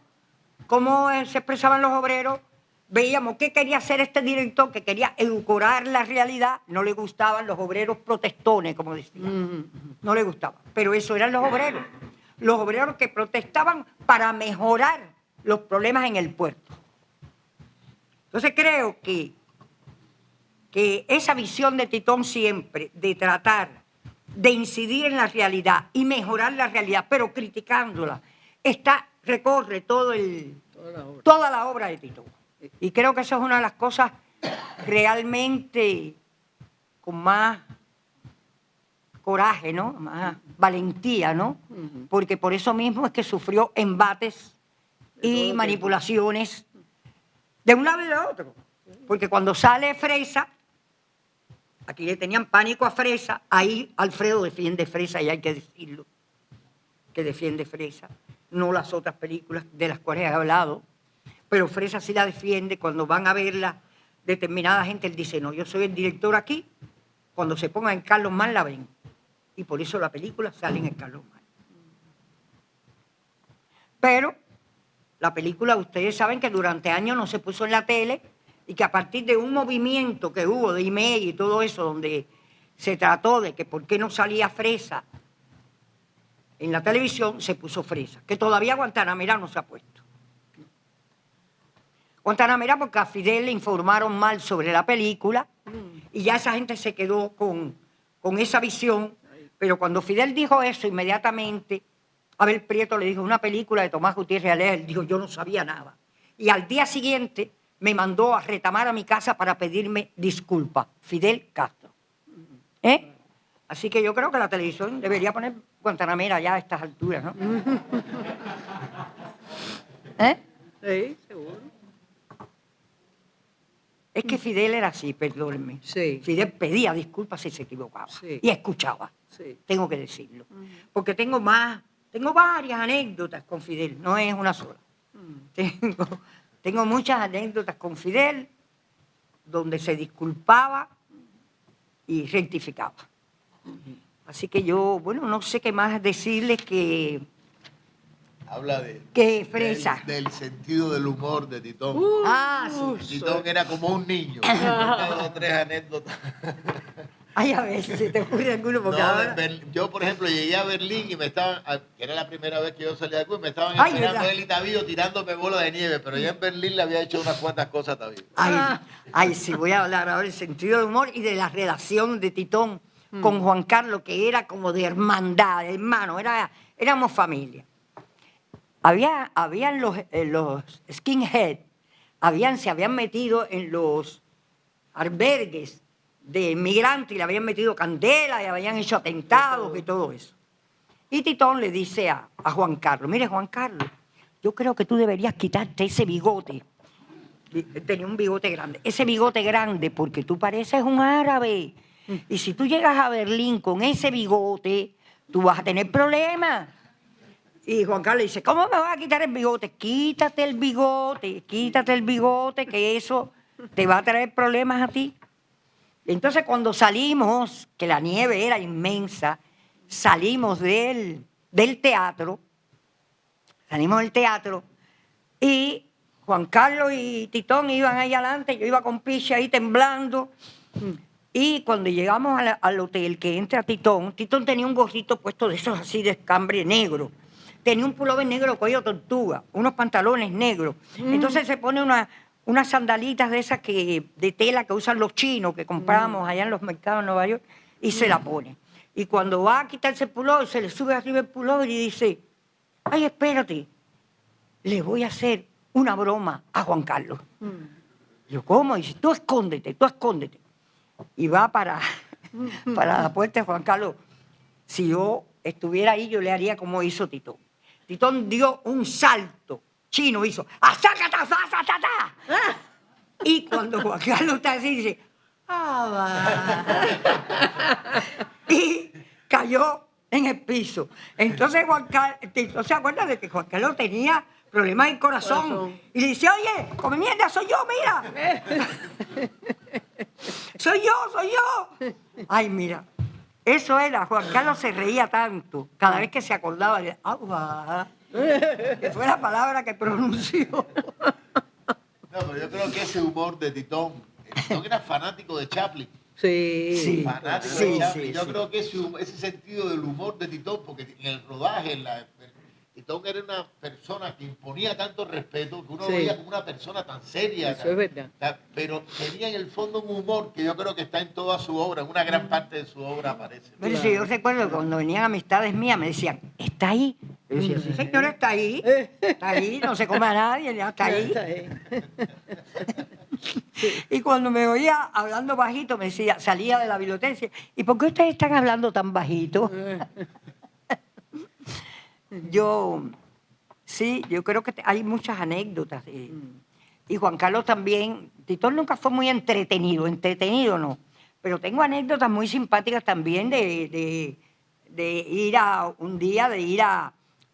cómo se expresaban los obreros veíamos qué quería hacer este director, que quería edulcorar la realidad. No le gustaban los obreros protestones, como decían. No le gustaban. Pero eso eran los obreros. Los obreros que protestaban para mejorar los problemas en el puerto. Entonces creo que esa visión de Titón siempre, de tratar de incidir en la realidad y mejorar la realidad, pero criticándola, recorre toda la obra de Titón. Y creo que eso es una de las cosas realmente con más coraje, ¿no? Más valentía, ¿no? Porque por eso mismo es que sufrió embates y manipulaciones de un lado y de otro. Porque cuando sale Fresa, aquí le tenían pánico a Fresa, ahí Alfredo defiende Fresa, y hay que decirlo, que defiende Fresa, no las otras películas de las cuales he hablado, pero Fresa sí la defiende. Cuando van a verla determinada gente, él dice, no, yo soy el director aquí, cuando se ponga en Carlos Mann la ven. Y por eso la película sale en el Carlos Mann. Pero la película, ustedes saben que durante años no se puso en la tele, y que a partir de un movimiento que hubo de email y todo eso, donde se trató de que por qué no salía Fresa en la televisión, se puso Fresa, que todavía Guantanamera no se ha puesto. Guantanamera porque a Fidel le informaron mal sobre la película y ya esa gente se quedó con esa visión, pero cuando Fidel dijo eso, inmediatamente Abel Prieto le dijo una película de Tomás Gutiérrez Alea, él dijo, yo no sabía nada. Y al día siguiente me mandó a retamar a mi casa para pedirme disculpas, Fidel Castro. Así que yo creo que la televisión debería poner Guantanamera ya a estas alturas, ¿no? Sí, seguro. Es que Fidel era así, perdónenme. Sí. Fidel pedía disculpas si se equivocaba. Sí. Y escuchaba. Sí. Tengo que decirlo. Porque tengo varias anécdotas con Fidel, no es una sola. Tengo muchas anécdotas con Fidel donde se disculpaba y rectificaba. Así que yo, bueno, no sé qué más decirles que... Habla Fresa. del sentido del humor de Titón. Sí. Titón era como un niño. Tengo 2 o 3 anécdotas. Ay, a ver si te ocurre alguno. Porque ahora... Yo, por ejemplo, llegué a Berlín y me estaban, que era la primera vez que yo salía de Cuba, me estaban Ay, esperando ¿verdad? él y Tavío tirándome bolas de nieve, pero ya en Berlín le había hecho unas cuantas cosas a Tavío. Ay, sí, voy a hablar ahora del sentido del humor y de la relación de Titón con Juan Carlos, que era como de hermandad, hermano, éramos familia. Habían los skinhead, se habían metido en los albergues de inmigrantes y le habían metido candela y habían hecho atentados y todo eso. Y Titón le dice a Juan Carlos, mire Juan Carlos, yo creo que tú deberías quitarte ese bigote. Tenía un bigote grande. Ese bigote grande porque tú pareces un árabe. Y si tú llegas a Berlín con ese bigote, tú vas a tener problemas. Y Juan Carlos dice, ¿cómo me vas a quitar el bigote? Quítate el bigote, que eso te va a traer problemas a ti. Entonces cuando salimos, que la nieve era inmensa, salimos del teatro, y Juan Carlos y Titón iban ahí adelante, yo iba con Piche ahí temblando, y cuando llegamos al hotel que entra Titón tenía un gorrito puesto de esos así de escambre negro, tenía un pullover negro cuello tortuga, unos pantalones negros, entonces se pone unas sandalitas de esas de tela que usan los chinos, que compramos allá en los mercados de Nueva York, y se la pone. Y cuando va a quitarse el pullover, se le sube arriba el pullover y dice, ay, espérate, le voy a hacer una broma a Juan Carlos. Yo, ¿cómo? Y dice, tú escóndete. Y va para la puerta de Juan Carlos. Si yo estuviera ahí, yo le haría como hizo Titón. Titón dio un salto. Chino hizo, ¡asácata, fasatata! Y cuando Juan Carlos está así, dice, y cayó en el piso. Entonces Titón se acuerda de que Juan Carlos tenía problemas en corazón. Y le dice, oye, come mierda, soy yo, mira. Soy yo. Ay, mira. Eso era, Juan Carlos se reía tanto cada vez que se acordaba de agua, que fue la palabra que pronunció. No, pero yo creo que ese humor de Titón era fanático de Chaplin. Sí, Fanático sí, de Chaplin. sí, Yo sí. creo que ese sentido del humor de Titón, porque en el rodaje, Titón era una persona que imponía tanto respeto que uno lo Sí. veía como una persona tan seria. Eso es verdad. Pero tenía en el fondo un humor que yo creo que está en toda su obra, en una gran parte de su obra aparece. Pero sí, yo recuerdo que cuando venían amistades mías me decían, ¿está ahí? Yo decía, sí señora, está ahí, no se come a nadie, ya está ahí. Está ahí. Y cuando me oía hablando bajito, me decía, salía de la biblioteca y decía, ¿y por qué ustedes están hablando tan bajito? Yo creo que hay muchas anécdotas. Y Juan Carlos también. Titón nunca fue muy entretenido no. Pero tengo anécdotas muy simpáticas también de ir un día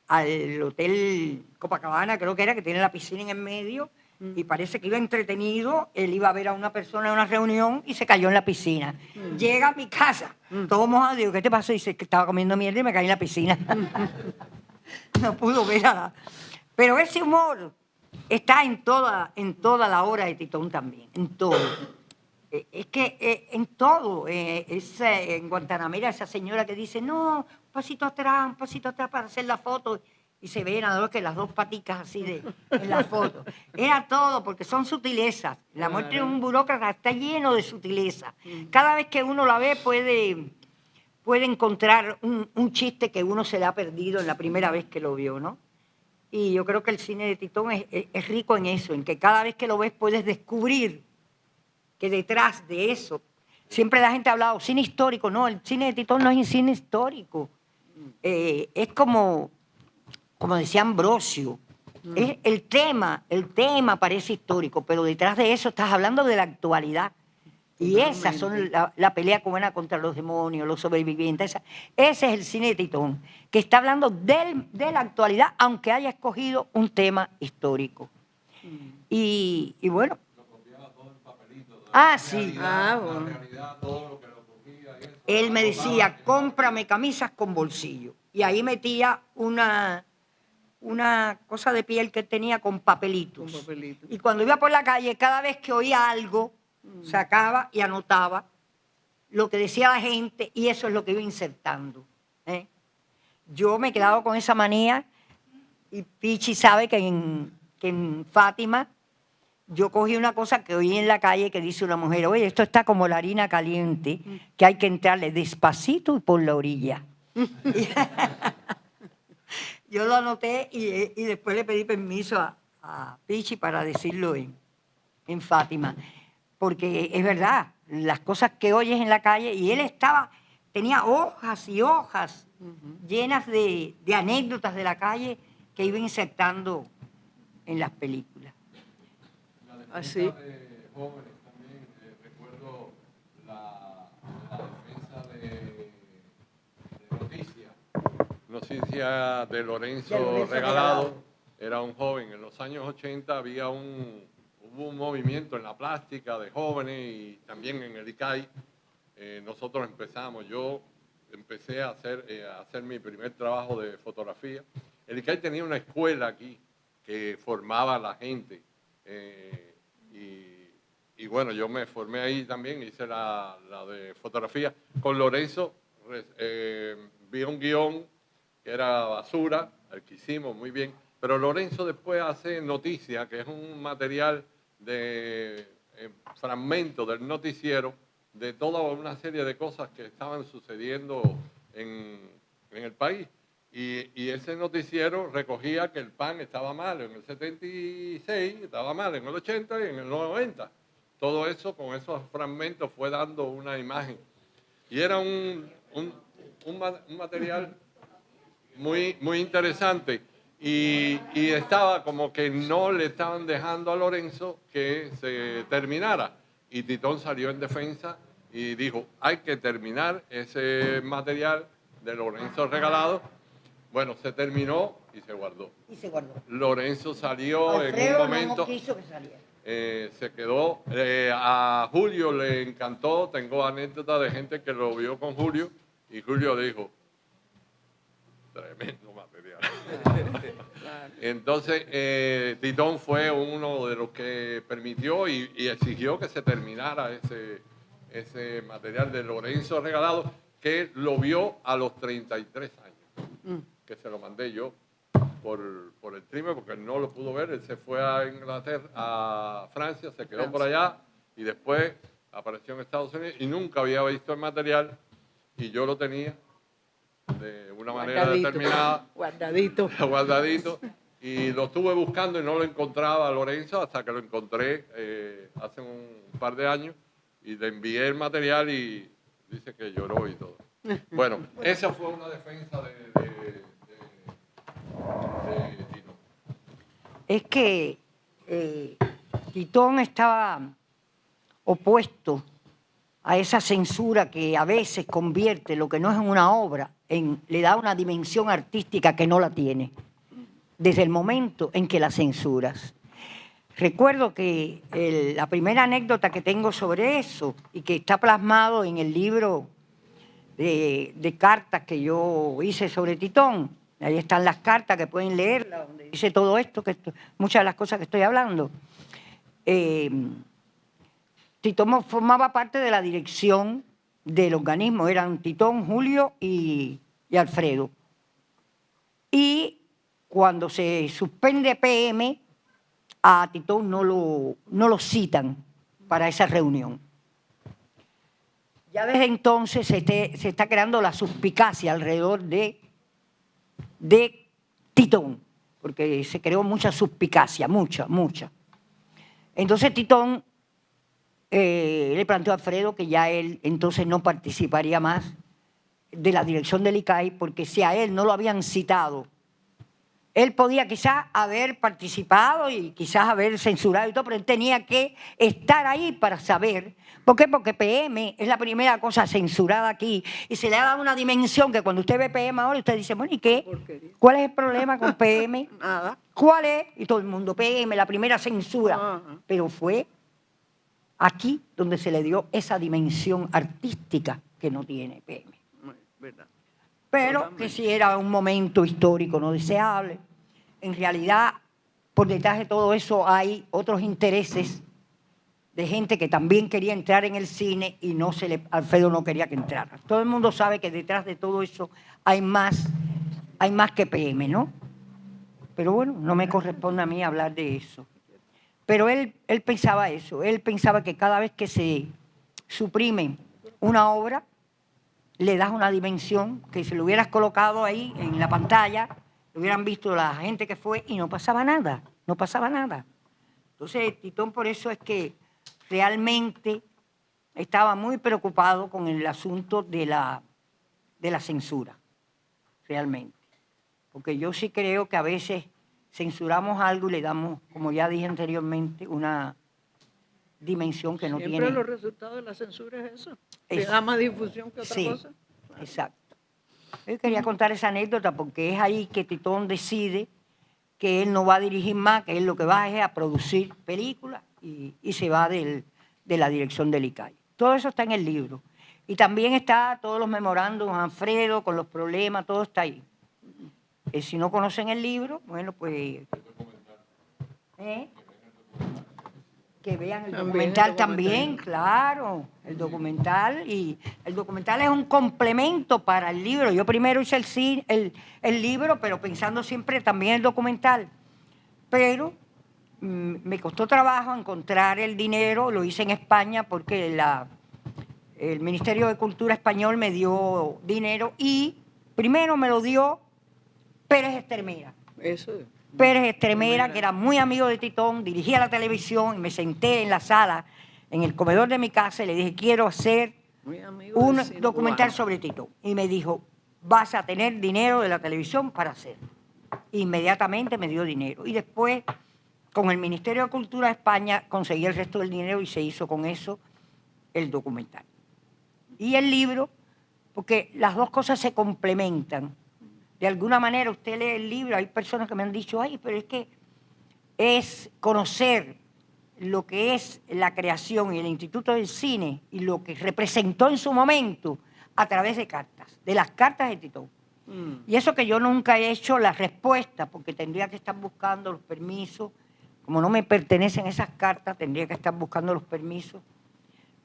al Hotel Copacabana, creo que era, que tiene la piscina en el medio, y parece que iba entretenido, él iba a ver a una persona en una reunión y se cayó en la piscina. Llega a mi casa, todo mojado, digo, ¿qué te pasó? Y dice que estaba comiendo mierda y me caí en la piscina. No pudo ver nada. Pero ese humor está en toda la obra de Titón también, en todo. Es que en todo, en Guantanamera, esa señora que dice, no, un pasito atrás para hacer la foto, y se ven a que las dos paticas así en la foto. Era todo, porque son sutilezas. La muerte de un burócrata está lleno de sutileza. Cada vez que uno la ve puede encontrar un chiste que uno se le ha perdido en la primera vez que lo vio, ¿no? Y yo creo que el cine de Titón es rico en eso, en que cada vez que lo ves puedes descubrir que detrás de eso, siempre la gente ha hablado cine histórico, no, el cine de Titón no es un cine histórico. Es como decía Ambrosio, es el tema parece histórico, pero detrás de eso estás hablando de la actualidad. Y esas son la pelea buena contra los demonios, los sobrevivientes. Ese es el cine de Titón, que está hablando de la actualidad, aunque haya escogido un tema histórico. Y bueno. Sí. Bueno. Él me decía, cómprame camisas con bolsillo. Y ahí metía una cosa de piel que tenía con papelitos. Y cuando iba por la calle, cada vez que oía algo, sacaba y anotaba lo que decía la gente, y eso es lo que iba insertando. Yo me he quedado con esa manía, y Pichi sabe que en Fátima yo cogí una cosa que oí en la calle que dice una mujer, oye, esto está como la harina caliente, que hay que entrarle despacito y por la orilla. Yo lo anoté y después le pedí permiso a Pichi para decirlo en Fátima. Porque es verdad, las cosas que oyes en la calle, y él tenía hojas y hojas llenas de anécdotas de la calle que iba insertando en las películas. Así. De jóvenes también, recuerdo la defensa de Noticia de Lorenzo Regalado. Era un joven. En los años 80 hubo un movimiento en la plástica de jóvenes y también en el ICAI. Nosotros yo empecé a hacer mi primer trabajo de fotografía. El ICAI tenía una escuela aquí que formaba a la gente. Y bueno, yo me formé ahí también, hice la de fotografía. Con Lorenzo vi un guión que era basura, el que hicimos muy bien. Pero Lorenzo después hace Noticia, que es un material de fragmento del noticiero de toda una serie de cosas que estaban sucediendo en el país. Y ese noticiero recogía que el PAN estaba mal en el 76, estaba mal en el 80 y en el 90. Todo eso, con esos fragmentos, fue dando una imagen. Y era un material muy, muy interesante. Y estaba como que no le estaban dejando a Lorenzo que se terminara. Y Titón salió en defensa y dijo, hay que terminar ese material de Lorenzo Regalado. Bueno, se terminó y se guardó. Lorenzo salió Alfredo en un momento. No quiso que saliera. Se quedó. A Julio le encantó. Tengo anécdotas de gente que lo vio con Julio y Julio dijo, tremendo material. material. Entonces, Titón fue uno de los que permitió y exigió que se terminara ese material de Lorenzo Regalado, que lo vio a los 33 años, que se lo mandé yo por el trimen, porque él no lo pudo ver. Él se fue a Inglaterra, a Francia, se quedó por allá y después apareció en Estados Unidos y nunca había visto el material y yo lo tenía de una manera determinada. Guardadito. Guardadito. Y lo estuve buscando y no lo encontraba a Lorenzo hasta que lo encontré hace un par de años y le envié el material y dice que lloró y todo. Bueno, esa fue una defensa de Titón. Es que Titón estaba opuesto a esa censura que a veces convierte lo que no es una obra le da una dimensión artística que no la tiene, desde el momento en que la censuras. Recuerdo que la primera anécdota que tengo sobre eso, y que está plasmado en el libro de cartas que yo hice sobre Titón, ahí están las cartas que pueden leerlas, donde dice todo esto, muchas de las cosas que estoy hablando. Titón formaba parte de la dirección del organismo, eran Titón, Julio y Alfredo. Y cuando se suspende PM, a Titón no lo citan para esa reunión. Ya desde entonces se está creando la suspicacia alrededor de Titón, porque se creó mucha suspicacia, mucha. Entonces Titón le planteó a Alfredo que ya él entonces no participaría más de la dirección del ICAI, porque si a él no lo habían citado, él podía quizás haber participado y quizás haber censurado y todo, pero él tenía que estar ahí para saber. ¿Por qué? Porque PM es la primera cosa censurada aquí y se le ha dado una dimensión que cuando usted ve PM ahora, usted dice, bueno, ¿y qué? ¿Cuál es el problema con PM? Nada. ¿Cuál es? Y todo el mundo, PM, la primera censura. Pero fue aquí donde se le dio esa dimensión artística que no tiene PM. ¿Verdad? Pero que si era un momento histórico no deseable. En realidad, por detrás de todo eso hay otros intereses de gente que también quería entrar en el cine y Alfredo no quería que entrara. Todo el mundo sabe que detrás de todo eso hay más que PM, ¿no? Pero bueno, no me corresponde a mí hablar de eso. Pero él pensaba eso, él pensaba que cada vez que se suprime una obra, le das una dimensión que si lo hubieras colocado ahí en la pantalla, lo hubieran visto la gente que fue y no pasaba nada. Entonces, Titón por eso es que realmente estaba muy preocupado con el asunto de la censura, realmente. Porque yo sí creo que a veces censuramos algo y le damos, como ya dije anteriormente, una dimensión que no tiene. Siempre los resultados de la censura es eso. Le da más difusión que otra cosa. Exacto. Yo quería contar esa anécdota porque es ahí que Titón decide que él no va a dirigir más, que él lo que va es a producir películas y se va de la dirección del ICAI. Todo eso está en el libro. Y también está todos los memorándums, Alfredo, con los problemas, todo está ahí. Si no conocen el libro, bueno, pues... Que vean el documental también, claro, el documental. Y el documental es un complemento para el libro. Yo primero hice el libro, pero pensando siempre también el documental. Pero me costó trabajo encontrar el dinero, lo hice en España porque el Ministerio de Cultura español me dio dinero y primero me lo dio Pérez Estremera. Eso. Pérez Estremera, que era muy amigo de Titón, dirigía la televisión y me senté en la sala, en el comedor de mi casa y le dije, quiero hacer un documental sobre Titón. Y me dijo, vas a tener dinero de la televisión para hacerlo. Inmediatamente me dio dinero. Y después, con el Ministerio de Cultura de España, conseguí el resto del dinero y se hizo con eso el documental. Y el libro, porque las dos cosas se complementan. De alguna manera usted lee el libro, hay personas que me han dicho, ay, pero es que es conocer lo que es la creación y el Instituto del Cine y lo que representó en su momento a través de cartas, de las cartas de Titón. Y eso que yo nunca he hecho la respuesta, porque tendría que estar buscando los permisos. Como no me pertenecen esas cartas, tendría que estar buscando los permisos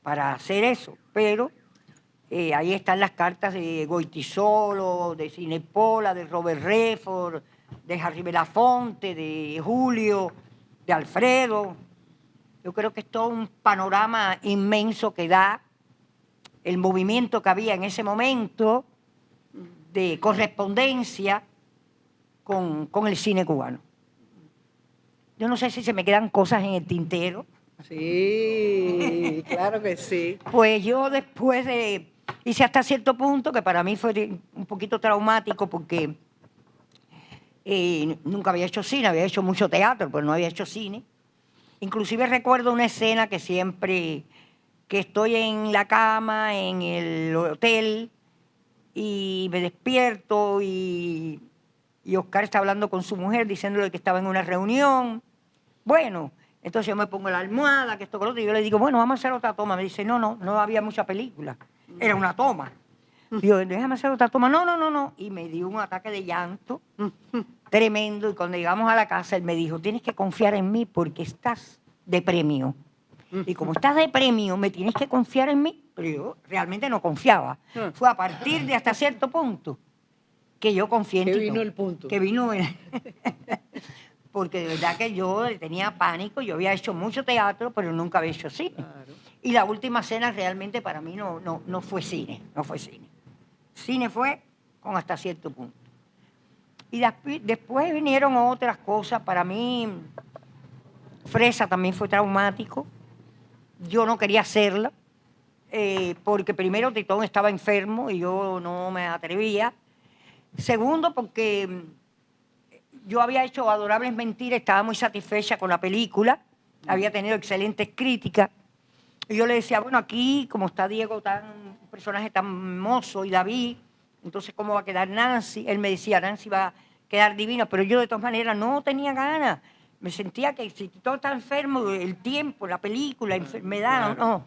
para hacer eso. Pero ahí están las cartas de Goytisolo, de Cinepola, de Robert Redford, de Harry Belafonte, de Julio, de Alfredo. Yo creo que es todo un panorama inmenso que da el movimiento que había en ese momento de correspondencia con el cine cubano. Yo no sé si se me quedan cosas en el tintero. Sí, claro que sí. Pues yo después hice hasta cierto punto, que para mí fue un poquito traumático porque nunca había hecho cine, había hecho mucho teatro, pero no había hecho cine. Inclusive recuerdo una escena que siempre, que estoy en la cama, en el hotel, y me despierto y Oscar está hablando con su mujer, diciéndole que estaba en una reunión. Bueno, entonces yo me pongo la almohada, que esto, que lo otro, y yo le digo, bueno, vamos a hacer otra toma. Me dice, no había mucha película, era una toma. Digo, déjame hacer otra toma. No. Y me dio un ataque de llanto tremendo. Y cuando llegamos a la casa, él me dijo, tienes que confiar en mí porque estás de premio. Y como estás de premio, me tienes que confiar en mí. Pero yo realmente no confiaba. Fue a partir de hasta cierto punto que yo confié en Titón. Que vino el punto. Que vino el... Porque de verdad que yo tenía pánico. Yo había hecho mucho teatro, pero nunca había hecho cine. Claro. Y la última cena realmente para mí no fue cine. No fue cine. Cine fue con hasta cierto punto. Y después vinieron otras cosas. Para mí, Fresa también fue traumático. Yo no quería hacerla, porque primero Titón estaba enfermo y yo no me atrevía. Segundo, porque yo había hecho Adorables Mentiras, estaba muy satisfecha con la película, había tenido excelentes críticas. Y yo le decía, bueno, aquí, como está Diego, un personaje tan hermoso, y David, entonces, ¿cómo va a quedar Nancy? Él me decía, Nancy va a quedar divina, pero yo de todas maneras no tenía ganas. Me sentía que si todo está enfermo, el tiempo, la película, la enfermedad, no.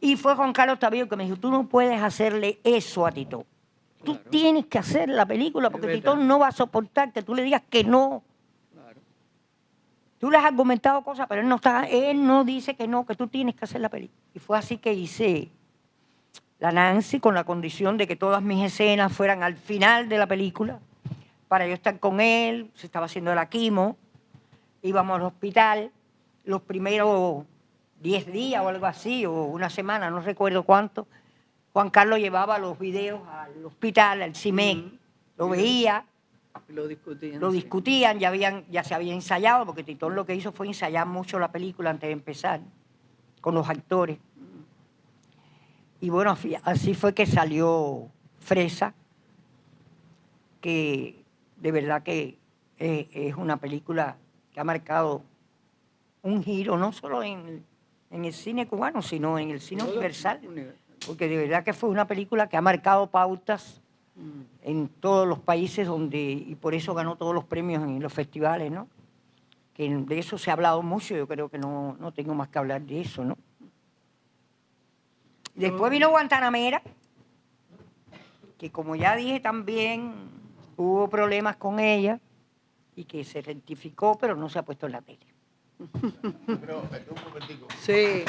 Y fue Juan Carlos Tavío que me dijo, tú no puedes hacerle eso a Titón. Tú tienes que hacer la película porque Titón no va a soportar que tú le digas que no. Tú le has argumentado cosas, pero él no dice que no, que tú tienes que hacer la película. Y fue así que hice la Nancy con la condición de que todas mis escenas fueran al final de la película para yo estar con él. Se estaba haciendo la quimo, íbamos al hospital, los primeros 10 días o algo así, o una semana, no recuerdo cuánto. Juan Carlos llevaba los videos al hospital, al CIMEC, lo veía. Lo discutían. Lo discutían, ya se había ensayado, porque Titón lo que hizo fue ensayar mucho la película antes de empezar, con los actores. Y bueno, así fue que salió Fresa, que de verdad que es una película que ha marcado un giro, no solo en el cine cubano, sino en el cine universal. Porque de verdad que fue una película que ha marcado pautas en todos los países y por eso ganó todos los premios en los festivales, ¿no? Que de eso se ha hablado mucho, yo creo que no tengo más que hablar de eso, ¿no? Después vino Guantanamera, que como ya dije también hubo problemas con ella y que se rectificó, pero no se ha puesto en la tele. Pero, un momentico. Sí.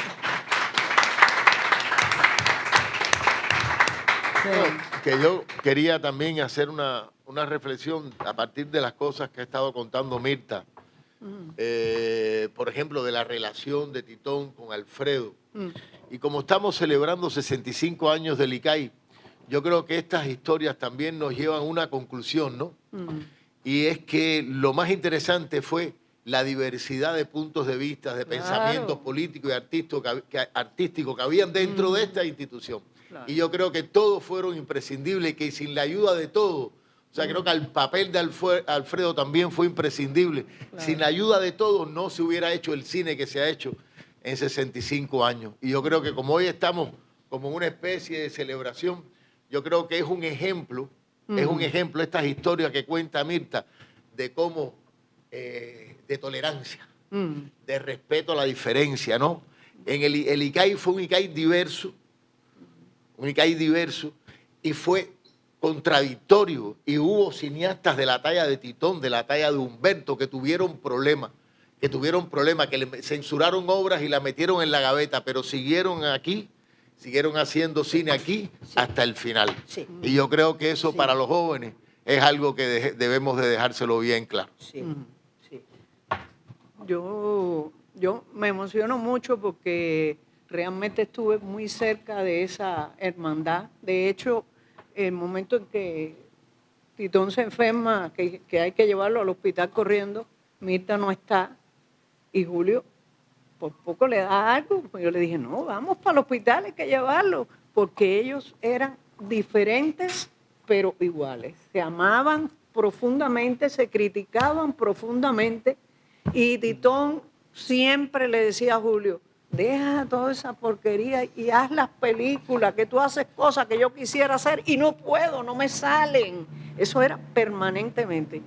Que yo quería también hacer una reflexión a partir de las cosas que ha estado contando Mirta. Por ejemplo, de la relación de Titón con Alfredo. Y como estamos celebrando 65 años del ICAI, yo creo que estas historias también nos llevan a una conclusión, ¿no? Y es que lo más interesante fue la diversidad de puntos de vista, de pensamientos políticos y artísticos que habían dentro de esta institución. Claro. Y yo creo que todos fueron imprescindibles y que sin la ayuda de todos, o sea, creo que el papel de Alfredo también fue imprescindible. Claro. Sin la ayuda de todos no se hubiera hecho el cine que se ha hecho en 65 años. Y yo creo que como hoy estamos como una especie de celebración, yo creo que es un ejemplo, estas historias que cuenta Mirta, de cómo, de tolerancia, de respeto a la diferencia, ¿no? En el ICAI fue un ICAI diverso, y fue contradictorio, y hubo cineastas de la talla de Titón, de la talla de Humberto, que tuvieron problemas, que le censuraron obras y la metieron en la gaveta, pero siguieron aquí, siguieron haciendo cine aquí hasta el final. Sí. Y yo creo que eso para los jóvenes es algo que debemos de dejárselo bien claro. Sí, sí. Yo me emociono mucho porque realmente estuve muy cerca de esa hermandad. De hecho, el momento en que Titón se enferma, que hay que llevarlo al hospital corriendo, Mirta no está y Julio por poco le da algo. Pues yo le dije, no, vamos para el hospital, hay que llevarlo, porque ellos eran diferentes pero iguales. Se amaban profundamente, se criticaban profundamente y Titón siempre le decía a Julio, deja toda esa porquería y haz las películas, que tú haces cosas que yo quisiera hacer y no puedo, no me salen. Eso era permanentemente.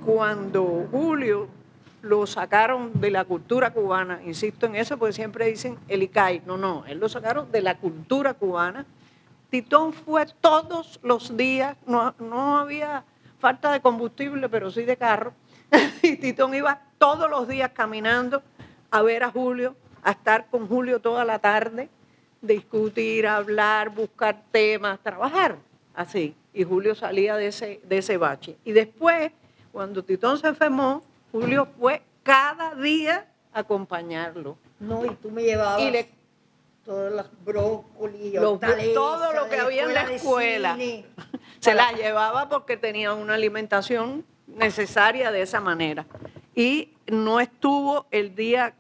Cuando Julio lo sacaron de la cultura cubana, insisto en eso porque siempre dicen el ICAI, no, él lo sacaron de la cultura cubana. Titón fue todos los días, no había falta de combustible, pero sí de carro, y Titón iba todos los días caminando a ver a Julio, a estar con Julio toda la tarde, discutir, hablar, buscar temas, trabajar, así. Y Julio salía de ese bache. Y después, cuando Titón se enfermó, Julio fue cada día a acompañarlo. No, y tú me llevabas Y le todos los brócolis, todo lo que había en la escuela. Se la llevaba porque tenía una alimentación necesaria de esa manera. Y no estuvo el día,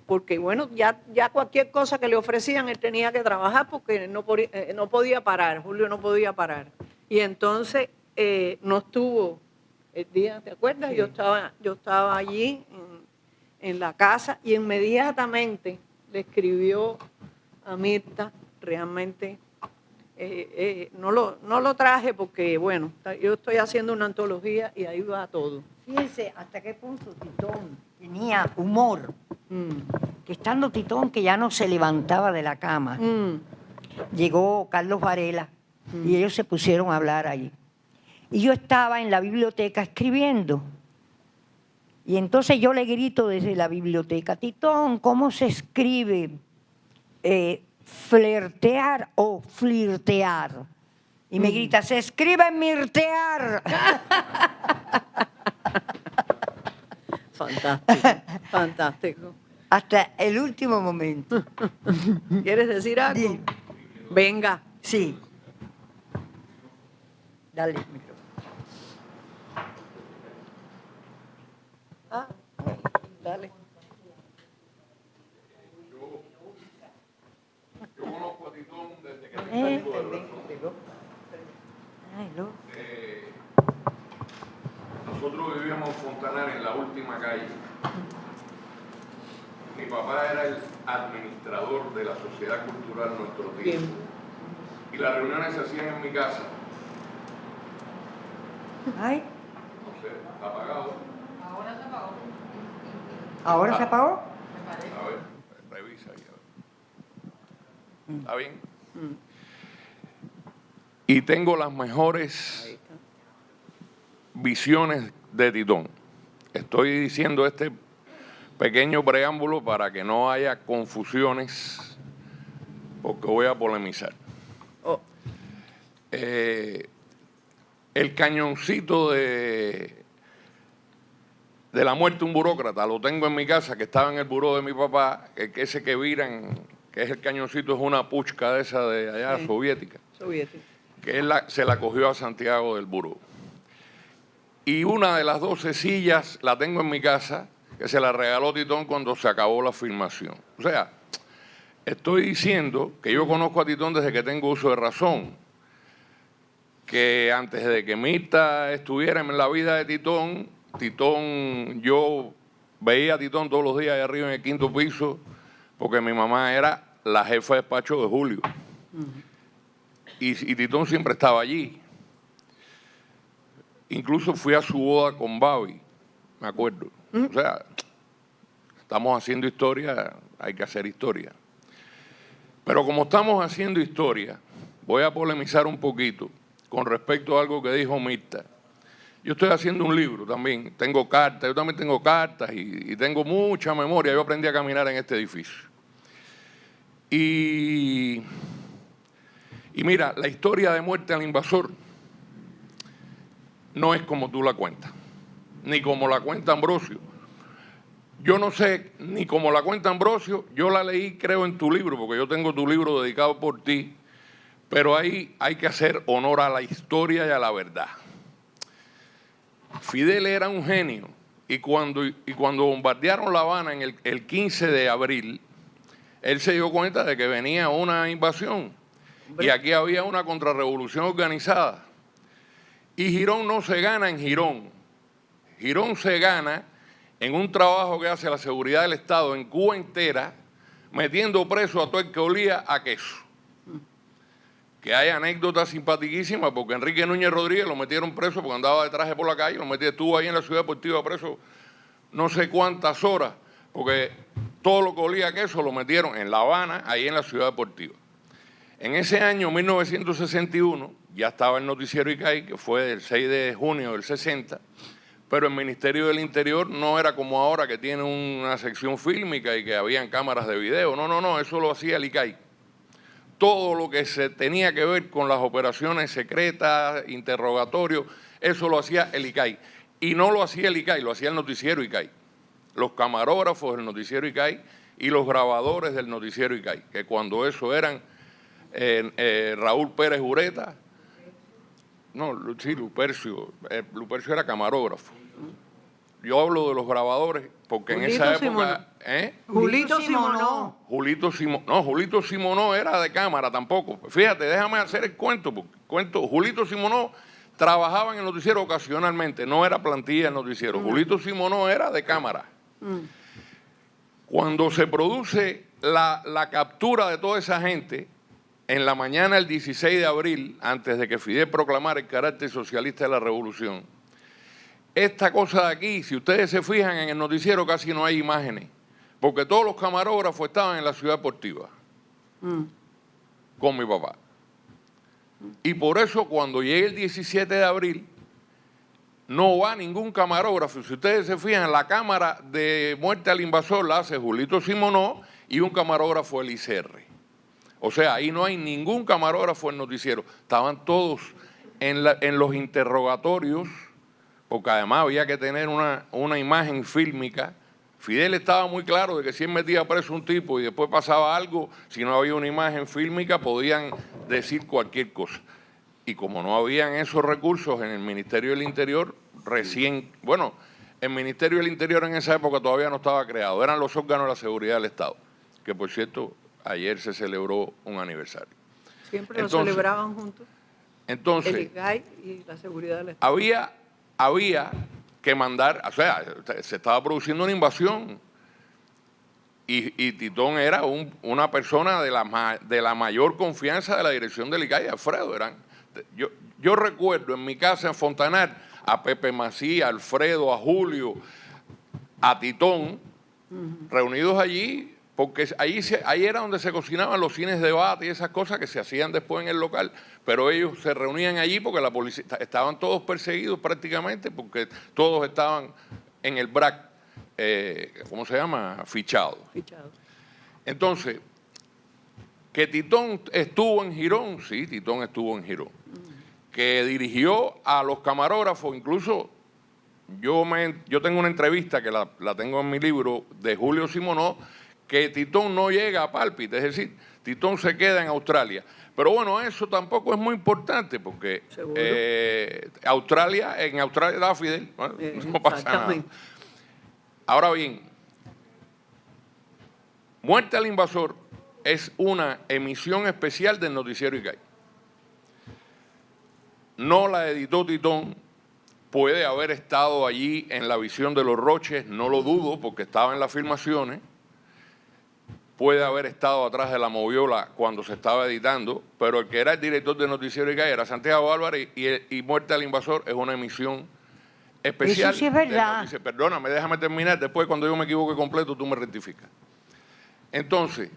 porque bueno, ya cualquier cosa que le ofrecían, él tenía que trabajar porque no podía parar, Julio no podía parar. Y entonces no estuvo el día, ¿te acuerdas? Sí. Yo estaba allí en la casa y inmediatamente le escribió a Mirta, realmente no lo traje porque, bueno, yo estoy haciendo una antología y ahí va todo. Fíjense hasta qué punto Titón tenía humor. Que estando Titón, que ya no se levantaba de la cama, llegó Carlos Varela y ellos se pusieron a hablar ahí. Y yo estaba en la biblioteca escribiendo. Y entonces yo le grito desde la biblioteca, Titón, ¿cómo se escribe flirtear o flirtear? Y me grita, se escribe mirtear. Fantástico, fantástico. Hasta el último momento. ¿Quieres decir algo? Bien. Venga. Sí. Dale el micrófono. Dale. Yo conozco a Titón desde que tengo uso de razón. Nosotros vivíamos en Fontanar, en la última calle. Mi papá era el administrador de la Sociedad Cultural Nuestro Tiempo. Y las reuniones se hacían en mi casa. Ay. No sé, ¿está apagado? Ahora se apagó. ¿Ahora se apagó? A ver, revisa ahí. ¿Está bien? Y tengo las mejores visiones de Titón. Estoy diciendo este pequeño preámbulo para que no haya confusiones, porque voy a polemizar. El cañoncito de la muerte de un burócrata lo tengo en mi casa, que estaba en el buró de mi papá, ese que viran, que es el cañoncito, es una puchca de esa de allá, sí, soviética, que él se la cogió a Santiago del buró. Y una de las 12 sillas la tengo en mi casa, que se la regaló Titón cuando se acabó la filmación. O sea, estoy diciendo que yo conozco a Titón desde que tengo uso de razón, que antes de que Mirta estuviera en la vida de Titón, yo veía a Titón todos los días allá arriba en el 5º piso, porque mi mamá era la jefa de despacho de Julio. Y Titón siempre estaba allí. Incluso fui a su boda con Babi, me acuerdo. O sea, estamos haciendo historia, hay que hacer historia. Pero como estamos haciendo historia, voy a polemizar un poquito con respecto a algo que dijo Mirta. Yo estoy haciendo un libro también, tengo cartas, yo también tengo cartas y tengo mucha memoria. Yo aprendí a caminar en este edificio. Y mira, la historia de Muerte al Invasor no es como tú la cuentas, ni como la cuenta Ambrosio. Yo no sé ni como la cuenta Ambrosio, yo la leí creo en tu libro, porque yo tengo tu libro dedicado por ti, pero ahí hay que hacer honor a la historia y a la verdad. Fidel era un genio y cuando bombardearon La Habana en el 15 de abril, él se dio cuenta de que venía una invasión y aquí había una contrarrevolución organizada. Y Girón no se gana en Girón. Girón se gana en un trabajo que hace la seguridad del Estado en Cuba entera, metiendo preso a todo el que olía a queso. Que hay anécdotas simpaticísimas, porque Enrique Núñez Rodríguez lo metieron preso porque andaba de traje por la calle, estuvo ahí en la Ciudad Deportiva preso no sé cuántas horas, porque todo lo que olía a queso lo metieron en La Habana, ahí en la Ciudad Deportiva. En ese año, 1961, ya estaba el noticiero ICAI, que fue el 6 de junio del 60, pero el Ministerio del Interior no era como ahora, que tiene una sección fílmica y que habían cámaras de video. No, eso lo hacía el ICAI. Todo lo que se tenía que ver con las operaciones secretas, interrogatorios, eso lo hacía el ICAI. Y no lo hacía el ICAI, lo hacía el noticiero ICAI. Los camarógrafos del noticiero ICAI y los grabadores del noticiero ICAI, que cuando eso eran Raúl Pérez Ureta, Lupercio era camarógrafo. Yo hablo de los grabadores porque en esa época... Julito Simonó. Julito Simonó era de cámara tampoco. Fíjate, déjame hacer el cuento. Julito Simonó trabajaba en el noticiero ocasionalmente, no era plantilla del noticiero. Julito Simonó era de cámara. Cuando se produce la captura de toda esa gente, en la mañana del 16 de abril, antes de que Fidel proclamara el carácter socialista de la revolución, esta cosa de aquí, si ustedes se fijan en el noticiero, casi no hay imágenes, porque todos los camarógrafos estaban en la Ciudad Deportiva con mi papá. Y por eso cuando llegue el 17 de abril, no va ningún camarógrafo. Si ustedes se fijan, la cámara de Muerte al Invasor la hace Julito Simonó y un camarógrafo del ICR. O sea, ahí no hay ningún camarógrafo en noticiero. Estaban todos en los interrogatorios, porque además había que tener una imagen fílmica. Fidel estaba muy claro de que si él metía preso un tipo y después pasaba algo, si no había una imagen fílmica podían decir cualquier cosa. Y como no habían esos recursos en el Ministerio del Interior, el Ministerio del Interior en esa época todavía no estaba creado, eran los órganos de la seguridad del Estado, que por cierto, ayer se celebró un aniversario. Siempre lo celebraban juntos. Entonces, el ICAI y la seguridad del Estado. Había que mandar, o sea, se estaba produciendo una invasión y Titón era una persona de la mayor confianza de la dirección del ICAI, Alfredo. Yo recuerdo en mi casa en Fontanar a Pepe Macías, a Alfredo, a Julio, a Titón, reunidos allí, porque ahí era donde se cocinaban los cines de debate y esas cosas que se hacían después en el local, pero ellos se reunían allí porque la policía, estaban todos perseguidos prácticamente, porque todos estaban en el BRAC, ¿cómo se llama? Fichado. Entonces, que Titón estuvo en Girón, sí, Titón estuvo en Girón, que dirigió a los camarógrafos, incluso yo tengo una entrevista que la tengo en mi libro de Julio Simonó, que Titón no llega a Pálpita, es decir, Titón se queda en Australia. Pero bueno, eso tampoco es muy importante porque en Australia estaba Fidel, no pasa nada. Ahora bien, Muerte al Invasor es una emisión especial del noticiero ICAI. No la editó Titón, puede haber estado allí en la visión de los Roches, no lo dudo porque estaba en las filmaciones. Puede haber estado atrás de la moviola cuando se estaba editando, pero el que era el director de Noticiero ICAI era Santiago Álvarez y Muerte al Invasor es una emisión especial. Eso sí es verdad. Perdóname, déjame terminar, después cuando yo me equivoque completo tú me rectificas. Entonces,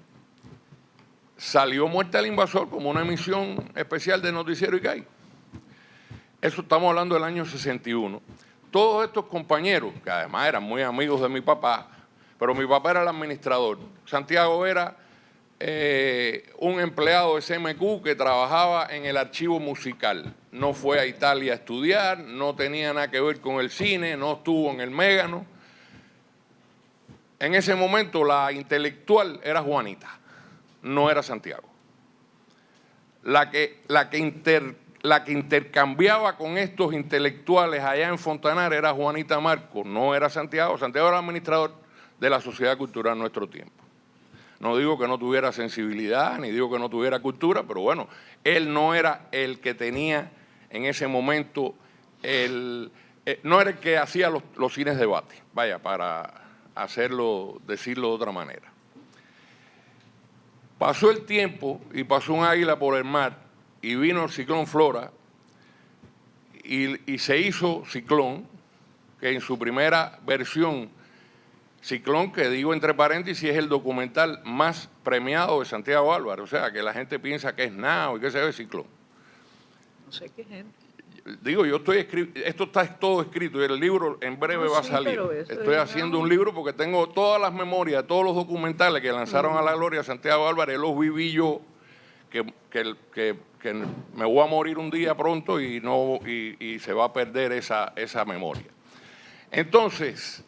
salió Muerte al Invasor como una emisión especial de Noticiero ICAI. Eso estamos hablando del año 61. Todos estos compañeros, que además eran muy amigos de mi papá, pero mi papá era el administrador. Santiago era un empleado de CMQ que trabajaba en el archivo musical. No fue a Italia a estudiar, no tenía nada que ver con el cine, no estuvo en el Mégano. En ese momento la intelectual era Juanita, no era Santiago. La que intercambiaba con estos intelectuales allá en Fontanar era Juanita Marco, no era Santiago. Santiago era el administrador de la Sociedad Cultural Nuestro Tiempo. No digo que no tuviera sensibilidad, ni digo que no tuviera cultura, pero bueno, él no era el que tenía en ese momento, no era el que hacía los cines de debate, vaya, para decirlo de otra manera. Pasó el tiempo y pasó un águila por el mar y vino el ciclón Flora y se hizo Ciclón, que en su primera versión, Ciclón, que digo entre paréntesis, es el documental más premiado de Santiago Álvarez. O sea, que la gente piensa que es Nao y que se ve Ciclón. No sé qué gente. Digo, esto está todo escrito y el libro en breve va a salir. Estoy haciendo un libro porque tengo todas las memorias, todos los documentales que lanzaron a la gloria Santiago Álvarez, los viví yo, que me voy a morir un día pronto y se va a perder esa memoria. Entonces,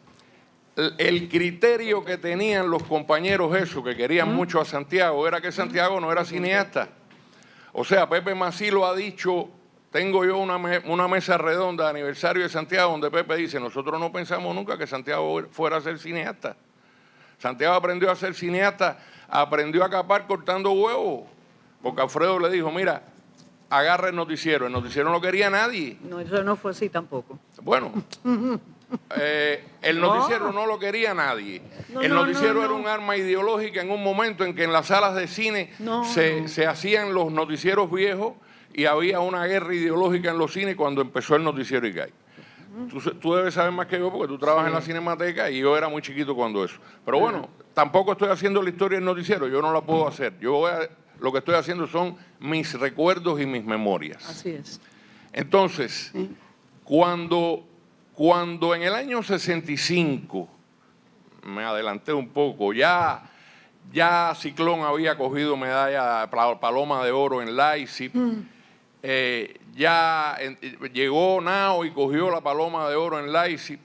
el criterio que tenían los compañeros esos que querían mucho a Santiago era que Santiago no era cineasta. O sea, Pepe Mací lo ha dicho, tengo yo una mesa redonda de aniversario de Santiago donde Pepe dice, nosotros no pensamos nunca que Santiago fuera a ser cineasta. Santiago aprendió a ser cineasta, aprendió a capar cortando huevos, porque Alfredo le dijo, mira, agarra el noticiero no lo quería nadie. No, eso no fue así tampoco. Bueno, el noticiero no lo quería nadie. El noticiero era un arma ideológica en un momento en que en las salas de cine se hacían los noticieros viejos y había una guerra ideológica en los cines cuando empezó el noticiero Icay. Tú debes saber más que yo porque tú trabajas en la Cinemateca y yo era muy chiquito cuando eso. Pero bueno, tampoco estoy haciendo la historia del noticiero, yo no la puedo hacer. Lo que estoy haciendo son mis recuerdos y mis memorias. Así es. Entonces, cuando en el año 65, me adelanté un poco, ya Ciclón había cogido medalla Paloma de Oro en Leipzig, llegó Nao y cogió la Paloma de Oro en Leipzig,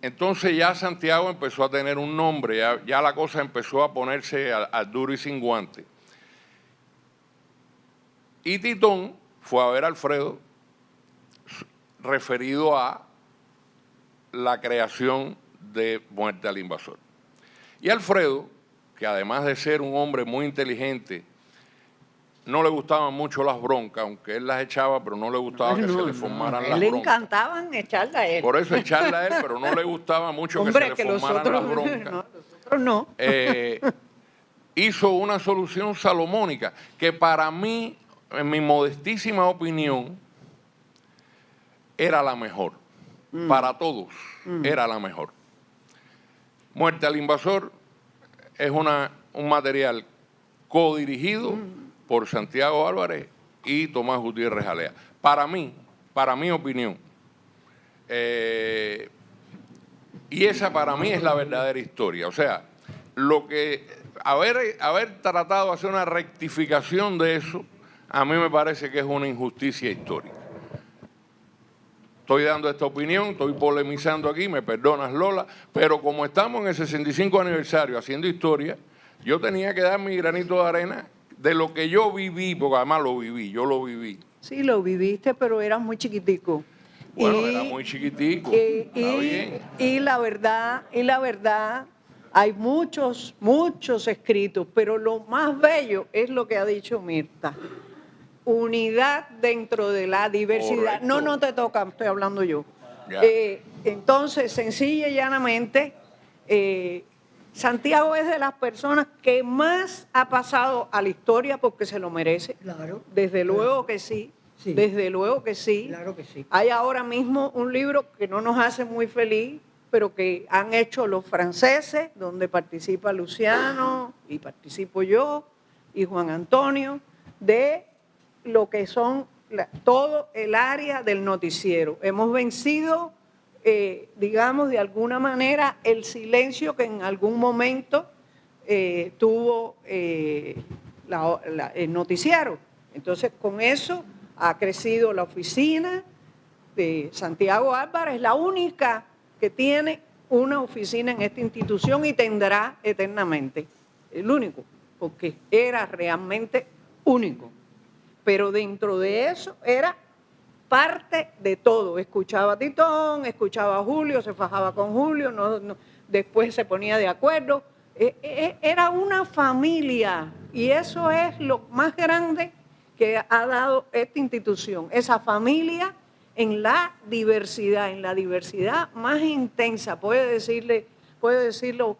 entonces ya Santiago empezó a tener un nombre, ya la cosa empezó a ponerse al duro y sin guante. Y Titón fue a ver a Alfredo referido a la creación de Muerte al Invasor. Y Alfredo, que además de ser un hombre muy inteligente, no le gustaban mucho las broncas, aunque él las echaba, pero no le gustaba que se le formaran las broncas. Le encantaban echarla a él. Por eso echarla a él, pero no le gustaba mucho que se le formaran las broncas. Nosotros no. Hizo una solución salomónica que para mí, en mi modestísima opinión, era la mejor. Para todos era la mejor. Muerte al Invasor es un material codirigido por Santiago Álvarez y Tomás Gutiérrez Alea. Para mi opinión. Y esa para mí es la verdadera historia. O sea, haber tratado de hacer una rectificación de eso, a mí me parece que es una injusticia histórica. Estoy dando esta opinión, estoy polemizando aquí, me perdonas Lola, pero como estamos en el 65 aniversario haciendo historia, yo tenía que dar mi granito de arena de lo que yo viví, porque además yo lo viví. Sí, lo viviste, pero eras muy chiquitico. Bueno, era muy chiquitico, está bien. Y la verdad, hay muchos escritos, pero lo más bello es lo que ha dicho Mirta. Unidad dentro de la diversidad. Correcto. No te toca, estoy hablando yo. Entonces, sencilla y llanamente, Santiago es de las personas que más ha pasado a la historia porque se lo merece. Claro. Desde luego que sí. Desde luego que sí. Claro que sí. Hay ahora mismo un libro que no nos hace muy feliz, pero que han hecho los franceses, donde participa Luciano y participo yo y Juan Antonio, de lo que son todo el área del noticiero. Hemos vencido, digamos, de alguna manera, el silencio que en algún momento tuvo el noticiero. Entonces, con eso ha crecido la oficina de Santiago Álvarez, la única que tiene una oficina en esta institución y tendrá eternamente. El único, porque era realmente único. Pero dentro de eso era parte de todo. Escuchaba a Titón, escuchaba a Julio, se fajaba con Julio, después se ponía de acuerdo. Era una familia y eso es lo más grande que ha dado esta institución, esa familia en la diversidad más intensa. Puede decirlo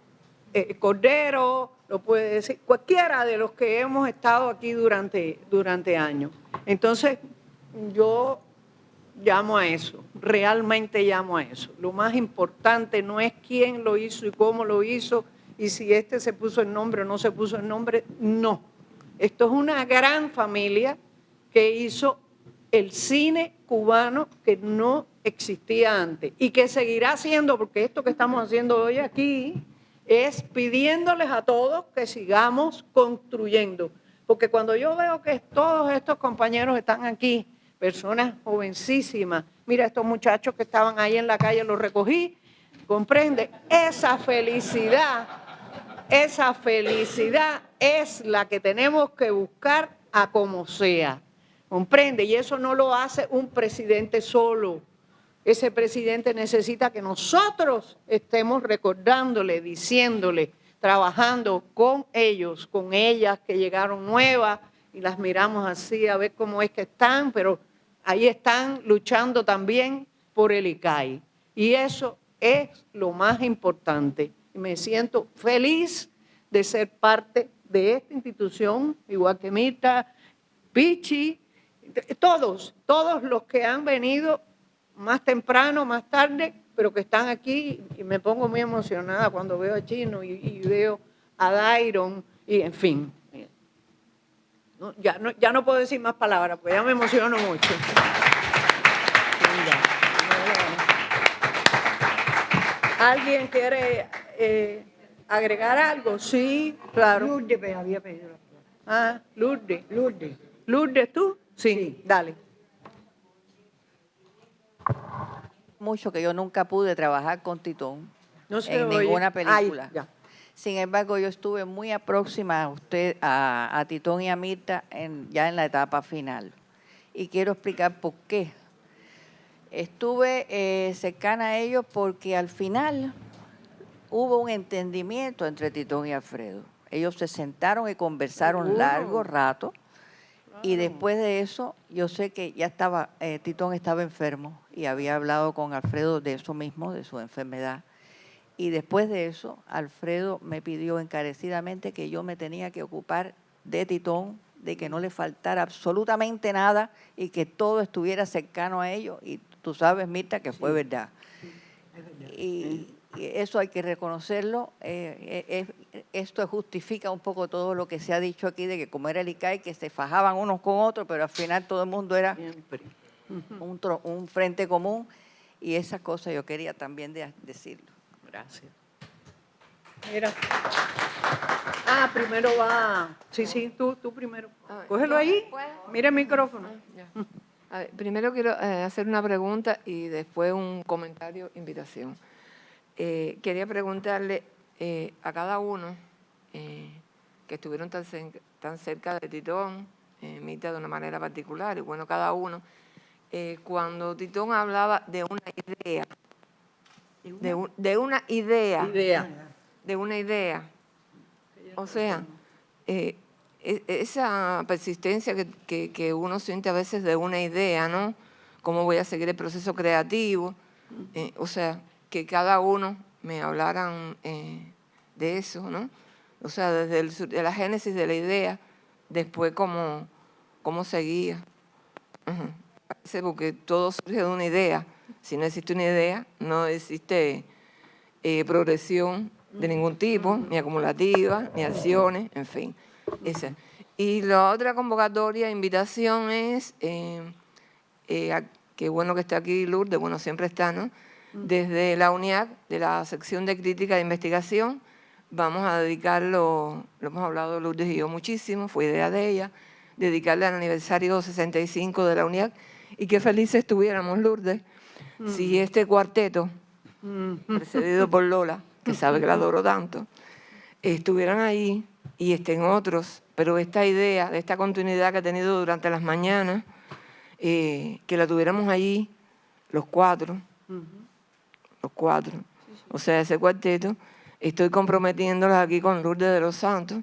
Cordero, lo puede decir cualquiera de los que hemos estado aquí durante años. Entonces, yo llamo a eso, realmente llamo a eso. Lo más importante no es quién lo hizo y cómo lo hizo, y si este se puso el nombre o no se puso el nombre, no. Esto es una gran familia que hizo el cine cubano que no existía antes y que seguirá haciendo, porque esto que estamos haciendo hoy aquí es pidiéndoles a todos que sigamos construyendo. Porque cuando yo veo que todos estos compañeros están aquí, personas jovencísimas, mira estos muchachos que estaban ahí en la calle, los recogí, comprende, esa felicidad es la que tenemos que buscar a como sea, comprende, y eso no lo hace un presidente solo. Ese presidente necesita que nosotros estemos recordándole, diciéndole, trabajando con ellos, con ellas que llegaron nuevas y las miramos así a ver cómo es que están, pero ahí están luchando también por el ICAI. Y eso es lo más importante. Y me siento feliz de ser parte de esta institución, igual que Mirta, Pichi, todos los que han venido más temprano, más tarde, pero que están aquí, y me pongo muy emocionada cuando veo a Chino y veo a Dairon, y en fin. Ya no puedo decir más palabras, porque ya me emociono mucho. ¿Alguien quiere agregar algo? Sí, claro. Lourdes me había pedido la palabra. Ah, Lourdes. Lourdes. ¿Lourdes tú? Sí, dale. Mucho que yo nunca pude trabajar con Titón en oye. ninguna película. Ay, ya. Sin embargo, yo estuve muy próxima a Titón y a Mirta ya en la etapa final. Y quiero explicar por qué. Estuve cercana a ellos porque al final hubo un entendimiento entre Titón y Alfredo. Ellos se sentaron y conversaron largo rato. Y después de eso, yo sé que ya Titón estaba enfermo y había hablado con Alfredo de eso mismo, de su enfermedad. Y después de eso, Alfredo me pidió encarecidamente que yo me tenía que ocupar de Titón, de que no le faltara absolutamente nada y que todo estuviera cercano a ellos. Y tú sabes, Mirta, que fue verdad. Y eso hay que reconocerlo. Esto justifica un poco todo lo que se ha dicho aquí de que como era el ICAI, que se fajaban unos con otros, pero al final todo el mundo era un frente común. Y esas cosas yo quería también decirlo. Gracias. Mira. Primero va. Sí, tú primero. Cógelo ahí. Mira el micrófono. A ver, primero quiero hacer una pregunta y después un comentario, invitación. Quería preguntarle a cada uno que estuvieron tan cerca de Titón, Mirta de una manera particular, y bueno, cada uno, cuando Titón hablaba de una idea, de una idea, o sea, esa persistencia que uno siente a veces de una idea, ¿no? ¿Cómo voy a seguir el proceso creativo? O sea, que cada uno me hablaran de eso, ¿no? O sea, desde de la génesis de la idea, después cómo seguía. Porque todo surge de una idea. Si no existe una idea, no existe progresión de ningún tipo, ni acumulativa, ni acciones, en fin. Y la otra convocatoria, invitación es qué bueno que está aquí Lourdes, bueno, siempre está, ¿no? Desde la UNIAC, de la sección de crítica de investigación, vamos a dedicarlo, lo hemos hablado Lourdes y yo muchísimo, fue idea de ella, dedicarle al aniversario 65 de la UNIAC, y qué felices estuviéramos, Lourdes, si este cuarteto, precedido por Lola, que sabe que la adoro tanto, estuvieran ahí y estén otros, pero esta idea de esta continuidad que ha tenido durante las mañanas, que la tuviéramos allí, los cuatro, o sea, ese cuarteto, estoy comprometiéndolas aquí con Lourdes de los Santos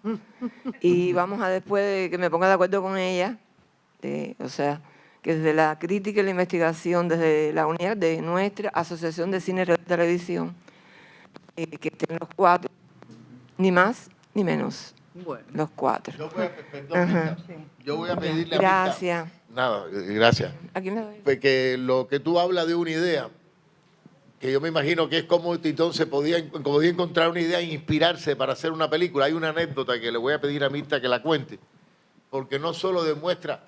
y vamos a después de que me ponga de acuerdo con ella, o sea, que desde la crítica y la investigación, desde la unidad de nuestra Asociación de Cine y Televisión, que estén los cuatro, ni más ni menos, los cuatro. Yo voy a pedirle a Gracias. Nada, gracias. Aquí me doy. Porque lo que tú hablas de una idea, que yo me imagino que es como Titón se podía encontrar una idea e inspirarse para hacer una película. Hay una anécdota que le voy a pedir a Mirta que la cuente, porque no solo demuestra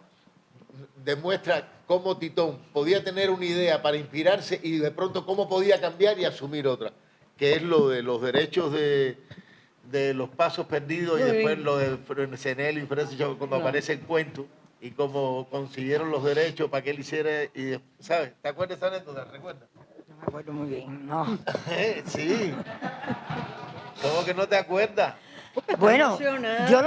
cómo Titón podía tener una idea para inspirarse y de pronto cómo podía cambiar y asumir otra, que es lo de los derechos de los pasos perdidos y después lo de Senel y Francis Chávez, cuando aparece el cuento y cómo consiguieron los derechos para que él hiciera, y, ¿sabes? ¿Te acuerdas de esa anécdota? ¿Recuerdas? No me acuerdo muy bien, no. Sí. ¿Cómo que no te acuerdas? Bueno, yo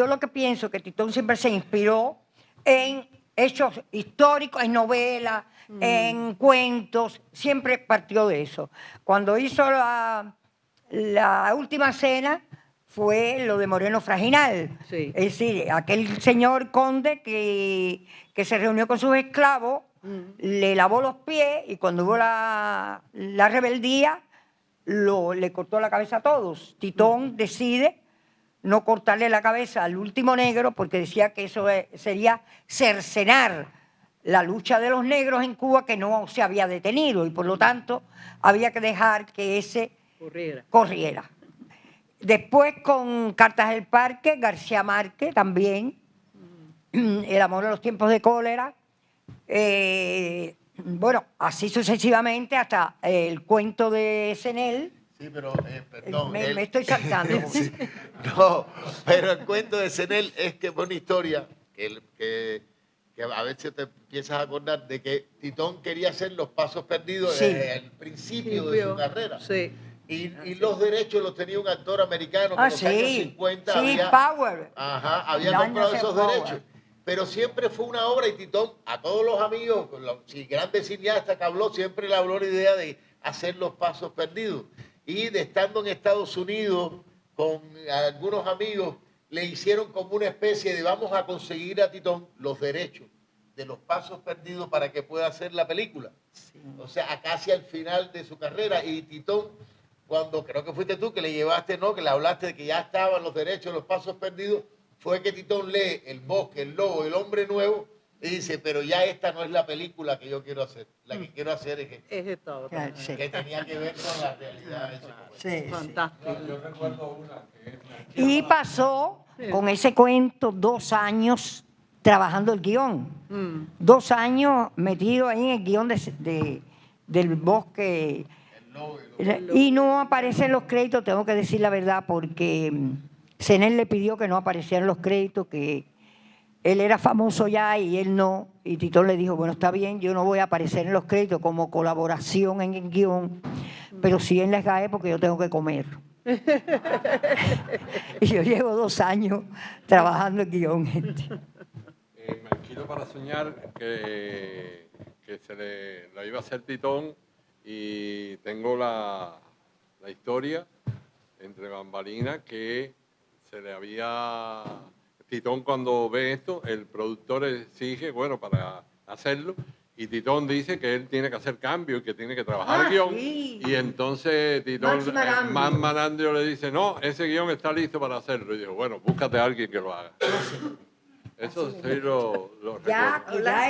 lo que pienso que Titón siempre se inspiró en hechos históricos, en novelas, en cuentos, siempre partió de eso. Cuando hizo la última cena fue lo de Moreno Fraginal. Sí. Es decir, aquel señor conde que se reunió con sus esclavos, le lavó los pies y cuando hubo la rebeldía le cortó la cabeza a todos. Titón decide no cortarle la cabeza al último negro porque decía que eso sería cercenar la lucha de los negros en Cuba, que no se había detenido y por lo tanto había que dejar que ese corriera. Después con Cartas del Parque, García Márquez también, El amor a los tiempos de cólera, bueno, así sucesivamente hasta el cuento de Senel. Sí, pero, perdón. Me estoy saltando. Sí, no, pero el cuento de Senel es que fue una historia que a veces te empiezas a acordar de que Titón quería hacer los pasos perdidos desde el principio de su carrera. Sí. Y los derechos los tenía un actor americano que en los años 50 había comprado esos derechos. Pero siempre fue una obra y Titón, a todos los amigos, los grandes cineastas que habló, siempre le habló la idea de hacer los pasos perdidos. Y de estando en Estados Unidos con algunos amigos, le hicieron como una especie de vamos a conseguir a Titón los derechos de los pasos perdidos para que pueda hacer la película. Sí. O sea, casi al final de su carrera. Y Titón, cuando creo que fuiste tú que le llevaste, ¿no? Que le hablaste de que ya estaban los derechos de los pasos perdidos, fue que Titón lee El Bosque, El Lobo, El Hombre Nuevo y dice, pero ya esta no es la película que yo quiero hacer. La que quiero hacer es esta otra. Sí. Que tenía que ver con la realidad. Sí, fantástico. Yo recuerdo una que es... Y pasó con ese cuento 2 años trabajando el guión. 2 años metido ahí en el guión del Bosque. Y no aparecen los créditos, tengo que decir la verdad, porque Senel le pidió que no aparecieran los créditos, que él era famoso ya y él no. Y Titón le dijo, bueno, está bien, yo no voy a aparecer en los créditos como colaboración en el guión, pero sí en la SGAE porque yo tengo que comer. Y yo llevo 2 años trabajando el guión. Me alquilo para soñar que la iba a hacer Titón y tengo la historia entre bambalinas que se le había... Titón cuando ve esto, el productor exige, bueno, para hacerlo, y Titón dice que él tiene que hacer cambios y que tiene que trabajar el guión. Sí. Y entonces Titón, Max Marandrio le dice, no, ese guión está listo para hacerlo. Y dijo, bueno, búscate a alguien que lo haga. Eso sí lo ya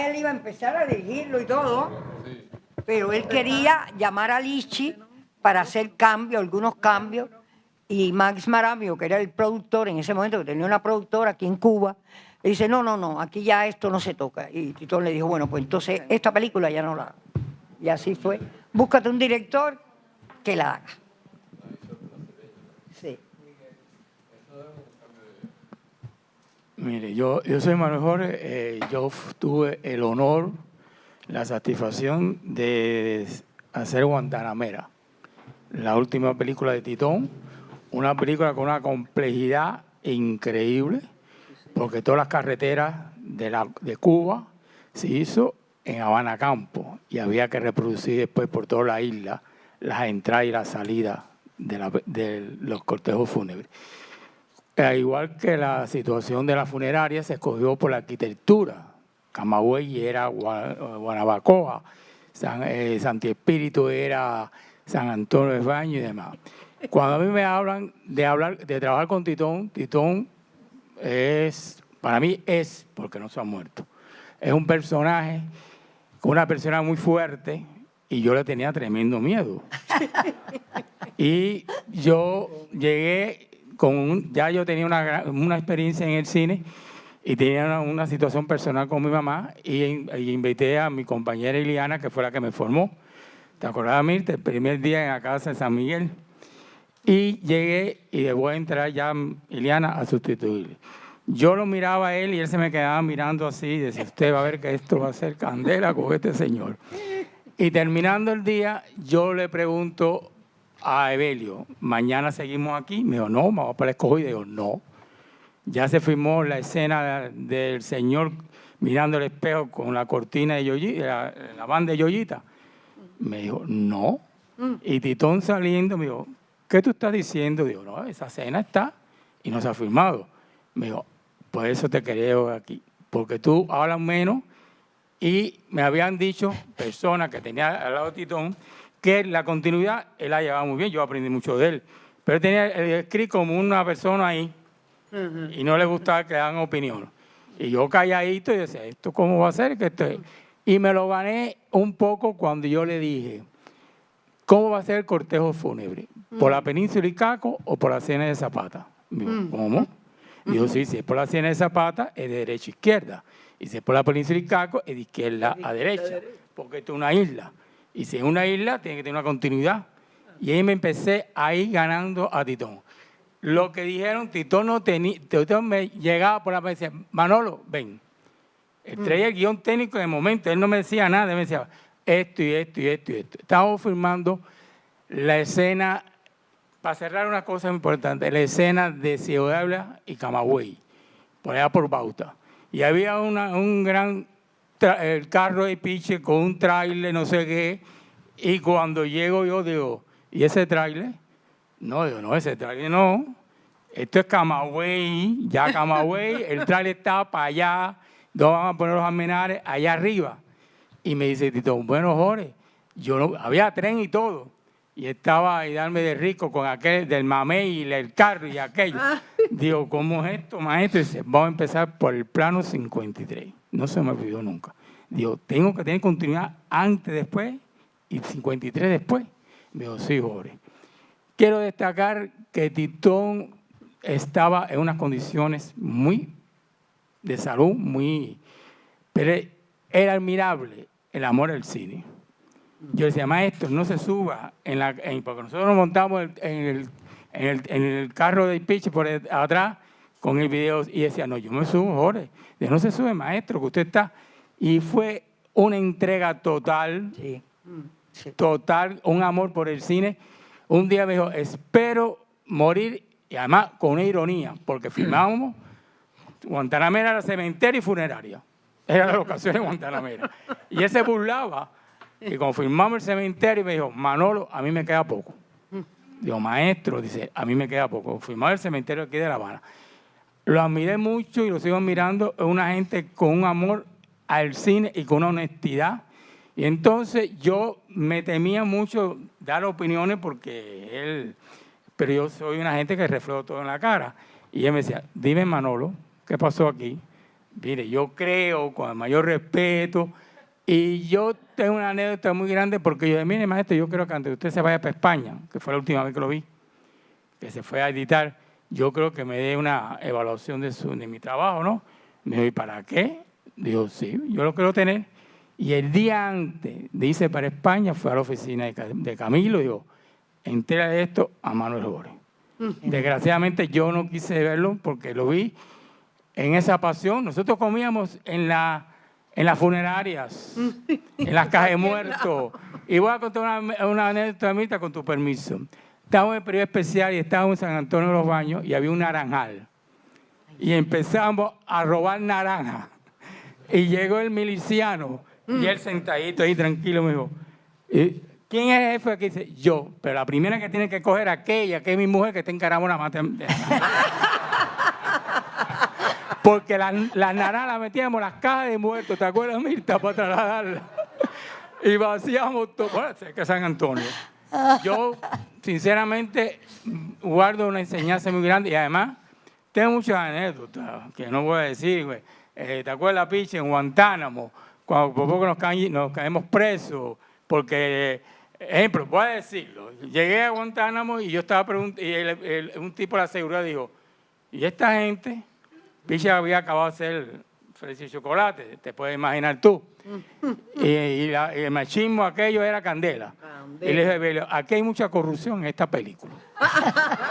él iba a empezar a dirigirlo y todo, sí. Pero él quería llamar a Lichi para hacer cambios, algunos cambios, y Max Marambio, que era el productor en ese momento, que tenía una productora aquí en Cuba, Y dice, no, aquí ya esto no se toca. Y Titón le dijo, bueno, pues entonces esta película ya no la hago. Y así fue. Búscate un director que la haga. Sí. Mire, yo soy Manuel Jorge, yo tuve el honor, la satisfacción de hacer Guantanamera, la última película de Titón, una película con una complejidad increíble, porque todas las carreteras de Cuba se hizo en Habana Campo y había que reproducir después por toda la isla las entradas y las salidas de los cortejos fúnebres. Al igual que la situación de la funeraria se escogió por la arquitectura. Camagüey era Guanabacoa, Santi Espíritu era San Antonio de Baño y demás. Cuando a mí me hablan de trabajar con Titón, Titón para mí porque no se ha muerto. Es un personaje con una persona muy fuerte y yo le tenía tremendo miedo. Y yo llegué ya yo tenía una experiencia en el cine y tenía una situación personal con mi mamá y invité a mi compañera Iliana, que fue la que me formó. ¿Te acordás, Mirta? El primer día en la casa de San Miguel. Y llegué y debo entrar ya Iliana a sustituirle. Yo lo miraba a él y él se me quedaba mirando así y decía, usted va a ver que esto va a ser candela con este señor. Y terminando el día, yo le pregunto a Evelio, ¿mañana seguimos aquí? Me dijo, no, vamos para el escogido. Y digo, no. Ya se filmó la escena del señor mirando el espejo con la cortina de Yoyita, la banda de Yoyita. Me dijo, no. Y Titón saliendo me dijo, ¿qué tú estás diciendo? Digo, no, esa escena está y no se ha filmado. Me dijo, por eso te quería ver aquí, porque tú hablas menos. Y me habían dicho personas que tenía al lado de Titón que la continuidad él la llevaba muy bien, yo aprendí mucho de él, pero él tenía el script como una persona ahí y no le gustaba que le hagan opinión. Y yo calladito y decía, ¿esto cómo va a ser? Y me lo gané un poco cuando yo le dije, ¿cómo va a ser el cortejo fúnebre? ¿Por la península Icaco o por la Ciénaga de Zapata? Me dijo, ¿cómo? Y yo, sí, si es por la Ciénaga de Zapata, es de derecha a izquierda. Y si es por la península Icaco, es de izquierda a derecha, porque esto es una isla. Y si es una isla, tiene que tener una continuidad. Y ahí me empecé a ir ganando a Titón. Lo que dijeron, Titón no tenía, Titón me llegaba por la pared y decía, Manolo, ven. Él traía el guión técnico de momento, él no me decía nada, él me decía, esto y esto y esto y esto. Estábamos filmando la escena, para cerrar una cosa muy importante, la escena de Ciego de Ávila y Camagüey, por allá por Bauta. Y había un gran el carro de piche con un tráiler, no sé qué, y cuando llego yo digo, ¿y ese tráiler? No, digo, no, ese tráiler no, esto es Camagüey, ya Camagüey, el tráiler está para allá, donde van a poner los almenares, allá arriba. Y me dice Tito, bueno, Jorge, había tren y todo, y estaba a darme de rico con aquel del mamey y el carro y aquello. Digo, ¿cómo es esto, maestro? Y dice, vamos a empezar por el plano 53. No se me olvidó nunca. Digo, tengo que tener continuidad antes, después y 53 después. Digo, sí, Jorge. Quiero destacar que Titón estaba en unas condiciones de salud, pero era admirable el amor al cine. Yo decía, maestro, no se suba, porque nosotros nos montamos en el carro de piche por atrás con el video y decía, no, yo me subo, Jorge. No se sube, maestro, que usted está. Y fue una entrega total, total, un amor por el cine. Un día me dijo, espero morir, y además con una ironía, porque filmábamos Guantanamera era cementerio y funeraria. Era la locación de Guantanamera. Y él se burlaba. Y cuando filmamos el cementerio, me dijo, Manolo, a mí me queda poco. Digo, maestro, dice, a mí me queda poco. Filmar el cementerio aquí de La Habana. Lo admiré mucho y lo sigo admirando. Es una gente con un amor al cine y con una honestidad. Y entonces yo me temía mucho dar opiniones pero yo soy una gente que reflejo todo en la cara. Y él me decía, dime, Manolo, ¿qué pasó aquí? Mire, yo creo con el mayor respeto. Y yo tengo una anécdota muy grande porque yo dije, mire, maestro, yo creo que antes de usted se vaya para España, que fue la última vez que lo vi, que se fue a editar, yo creo que me dé una evaluación de mi trabajo, ¿no? Me dijo, ¿y para qué? Digo, sí, yo lo quiero tener. Y el día antes de irse para España, fue a la oficina de Camilo y digo, entera de esto a Manuel Jorge. Desgraciadamente yo no quise verlo porque lo vi en esa pasión. Nosotros comíamos en las funerarias, en las cajas de muertos. Y voy a contar una anécdota con tu permiso. Estábamos en el periodo especial y estábamos en San Antonio de los Baños y había un naranjal. Y empezamos a robar naranjas. Y llegó el miliciano y él sentadito ahí tranquilo me dijo, ¿quién es el jefe? Que dice, yo. Pero la primera que tiene que coger aquella, que es mi mujer, que está en Carabona. Porque las naranjas las metíamos en las cajas de muertos, ¿te acuerdas, Mirta? Para trasladarlas. Y vaciamos todo. Bueno, sé que San Antonio. Yo, sinceramente, guardo una enseñanza muy grande y además tengo muchas anécdotas que no voy a decir, güey. ¿Te acuerdas, Pichi, en Guantánamo? Cuando por poco nos caemos presos, porque, ejemplo, voy a decirlo, llegué a Guantánamo y yo estaba preguntando, y un tipo de la seguridad dijo, ¿y esta gente? Pichi había acabado de hacer fresa y chocolate, te puedes imaginar tú. Y el machismo aquello era candela. Y le dije, aquí hay mucha corrupción en esta película.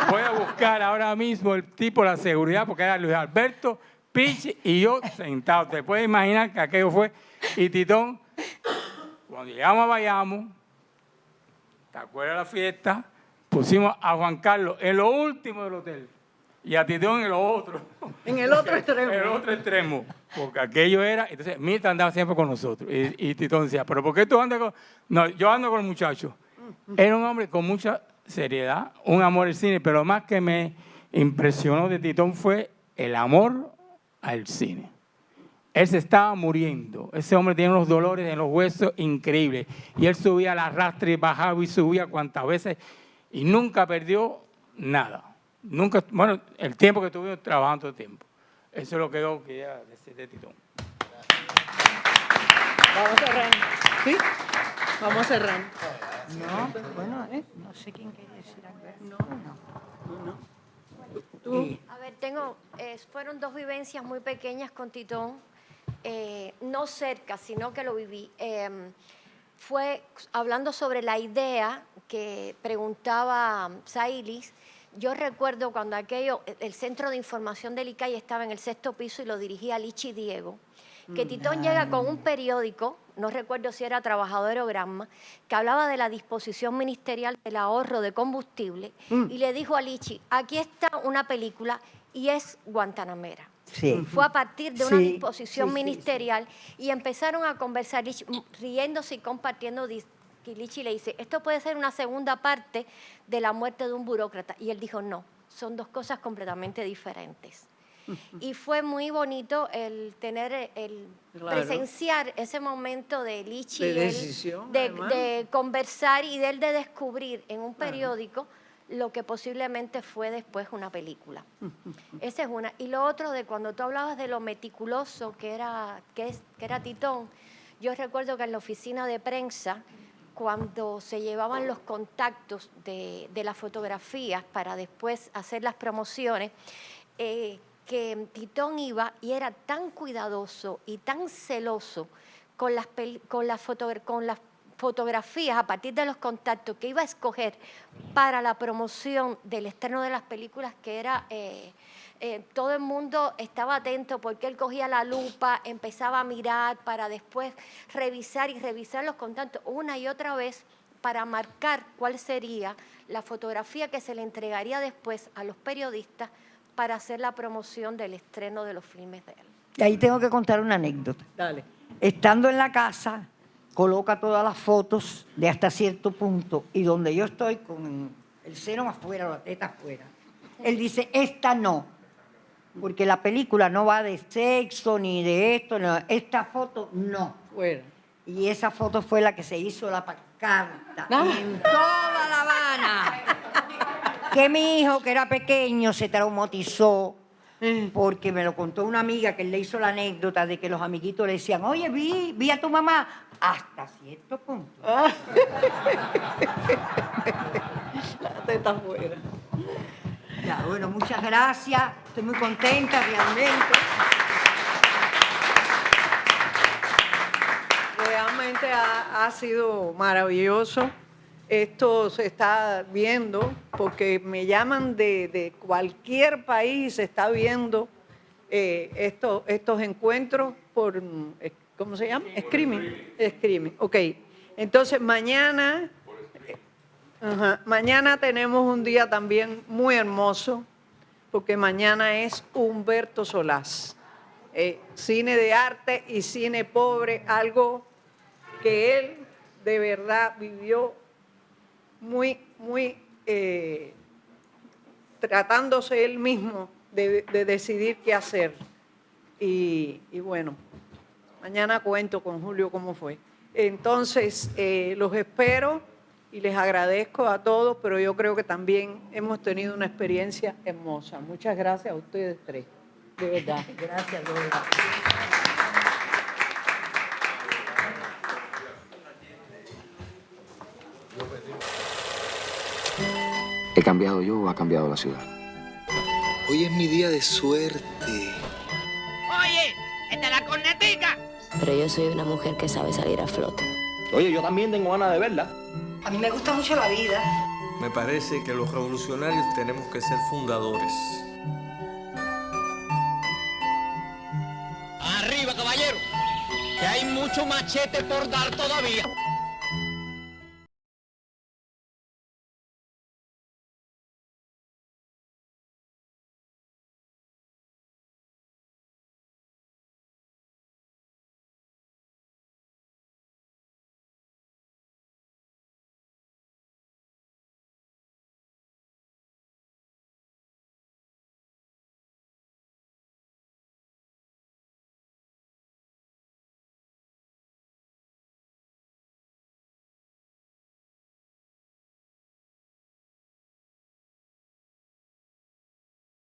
Voy a buscar ahora mismo el tipo de la seguridad, porque era Luis Alberto, Pichi y yo sentados. Te puedes imaginar que aquello fue. Y Titón, cuando llegamos a Bayamo, ¿te acuerdas de la fiesta? Pusimos a Juan Carlos en lo último del hotel y a Titón en lo otro. En el otro extremo. En el otro extremo. Porque aquello era. Entonces, Mirta andaba siempre con nosotros. Y Titón decía, ¿pero por qué tú andas con.? No, yo ando con el muchacho. Era un hombre con mucha seriedad, un amor al cine, pero lo más que me impresionó de Titón fue el amor al cine. Él se estaba muriendo. Ese hombre tenía unos dolores en los huesos increíbles. Y él subía al arrastre, bajaba y subía cuantas veces. Y nunca perdió nada. Nunca, bueno, el tiempo que estuvimos trabajando todo el tiempo. Eso es lo que yo quería decir de Titón. Vamos cerrando. ¿Sí? Vamos cerrando. No, bueno, no sé quién quiere decir algo. No. ¿Tú? A ver, fueron dos vivencias muy pequeñas con Titón, no cerca, sino que lo viví. Fue hablando sobre la idea que preguntaba Sailis. Yo recuerdo cuando el Centro de Información del ICAI estaba en el 6º piso y lo dirigía Lichi Diego, que Titón llega con un periódico, no recuerdo si era Trabajador o Granma, que hablaba de la disposición ministerial del ahorro de combustible y le dijo a Lichi, aquí está una película y es Guantanamera. Sí. Fue a partir de una disposición ministerial y empezaron a conversar, Lichi, riéndose y compartiendo. Y Lichi le dice, esto puede ser una segunda parte de la muerte de un burócrata. Y él dijo, no, son dos cosas completamente diferentes. Y fue muy bonito el presenciar ese momento de Lichi, de decisión, de conversar y de él de descubrir en un periódico lo que posiblemente fue después una película. Esa es una. Y lo otro, de cuando tú hablabas de lo meticuloso que era Titón, yo recuerdo que en la oficina de prensa, cuando se llevaban los contactos de las fotografías para después hacer las promociones, que Titón iba y era tan cuidadoso y tan celoso con las fotografías a partir de los contactos que iba a escoger para la promoción del estreno de las películas, que era todo el mundo estaba atento porque él cogía la lupa, empezaba a mirar para después revisar los contactos una y otra vez para marcar cuál sería la fotografía que se le entregaría después a los periodistas para hacer la promoción del estreno de los filmes de él. Y ahí tengo que contar una anécdota. Dale. Estando en la casa, coloca todas las fotos de hasta cierto punto y donde yo estoy con el seno afuera, la teta afuera. Él dice, esta no, porque la película no va de sexo ni de esto, no, esta foto no. Fuera. Y esa foto fue la que se hizo la carta en toda La Habana. Que mi hijo, que era pequeño, se traumatizó porque me lo contó una amiga que él le hizo la anécdota de que los amiguitos le decían, oye, vi a tu mamá hasta cierto punto. La teta afuera. Ya, bueno, muchas gracias. Estoy muy contenta realmente. realmente ha sido maravilloso. Esto se está viendo porque me llaman de cualquier país, se está viendo estos encuentros por, ¿cómo se llama? Screaming. Ok. Entonces mañana tenemos un día también muy hermoso porque mañana es Humberto Solás. Cine de arte y cine pobre, algo que él de verdad vivió muy tratándose él mismo de decidir qué hacer. Y bueno, mañana cuento con Julio cómo fue. Entonces, los espero y les agradezco a todos, pero yo creo que también hemos tenido una experiencia hermosa. Muchas gracias a ustedes tres, de verdad. Gracias, de verdad. ¿He cambiado yo o ha cambiado la ciudad? Hoy es mi día de suerte. Oye, esta es la cornetica. Pero yo soy una mujer que sabe salir a flote. Oye, yo también tengo ganas de verla. A mí me gusta mucho la vida. Me parece que los revolucionarios tenemos que ser fundadores. Arriba, caballero, que hay mucho machete por dar todavía.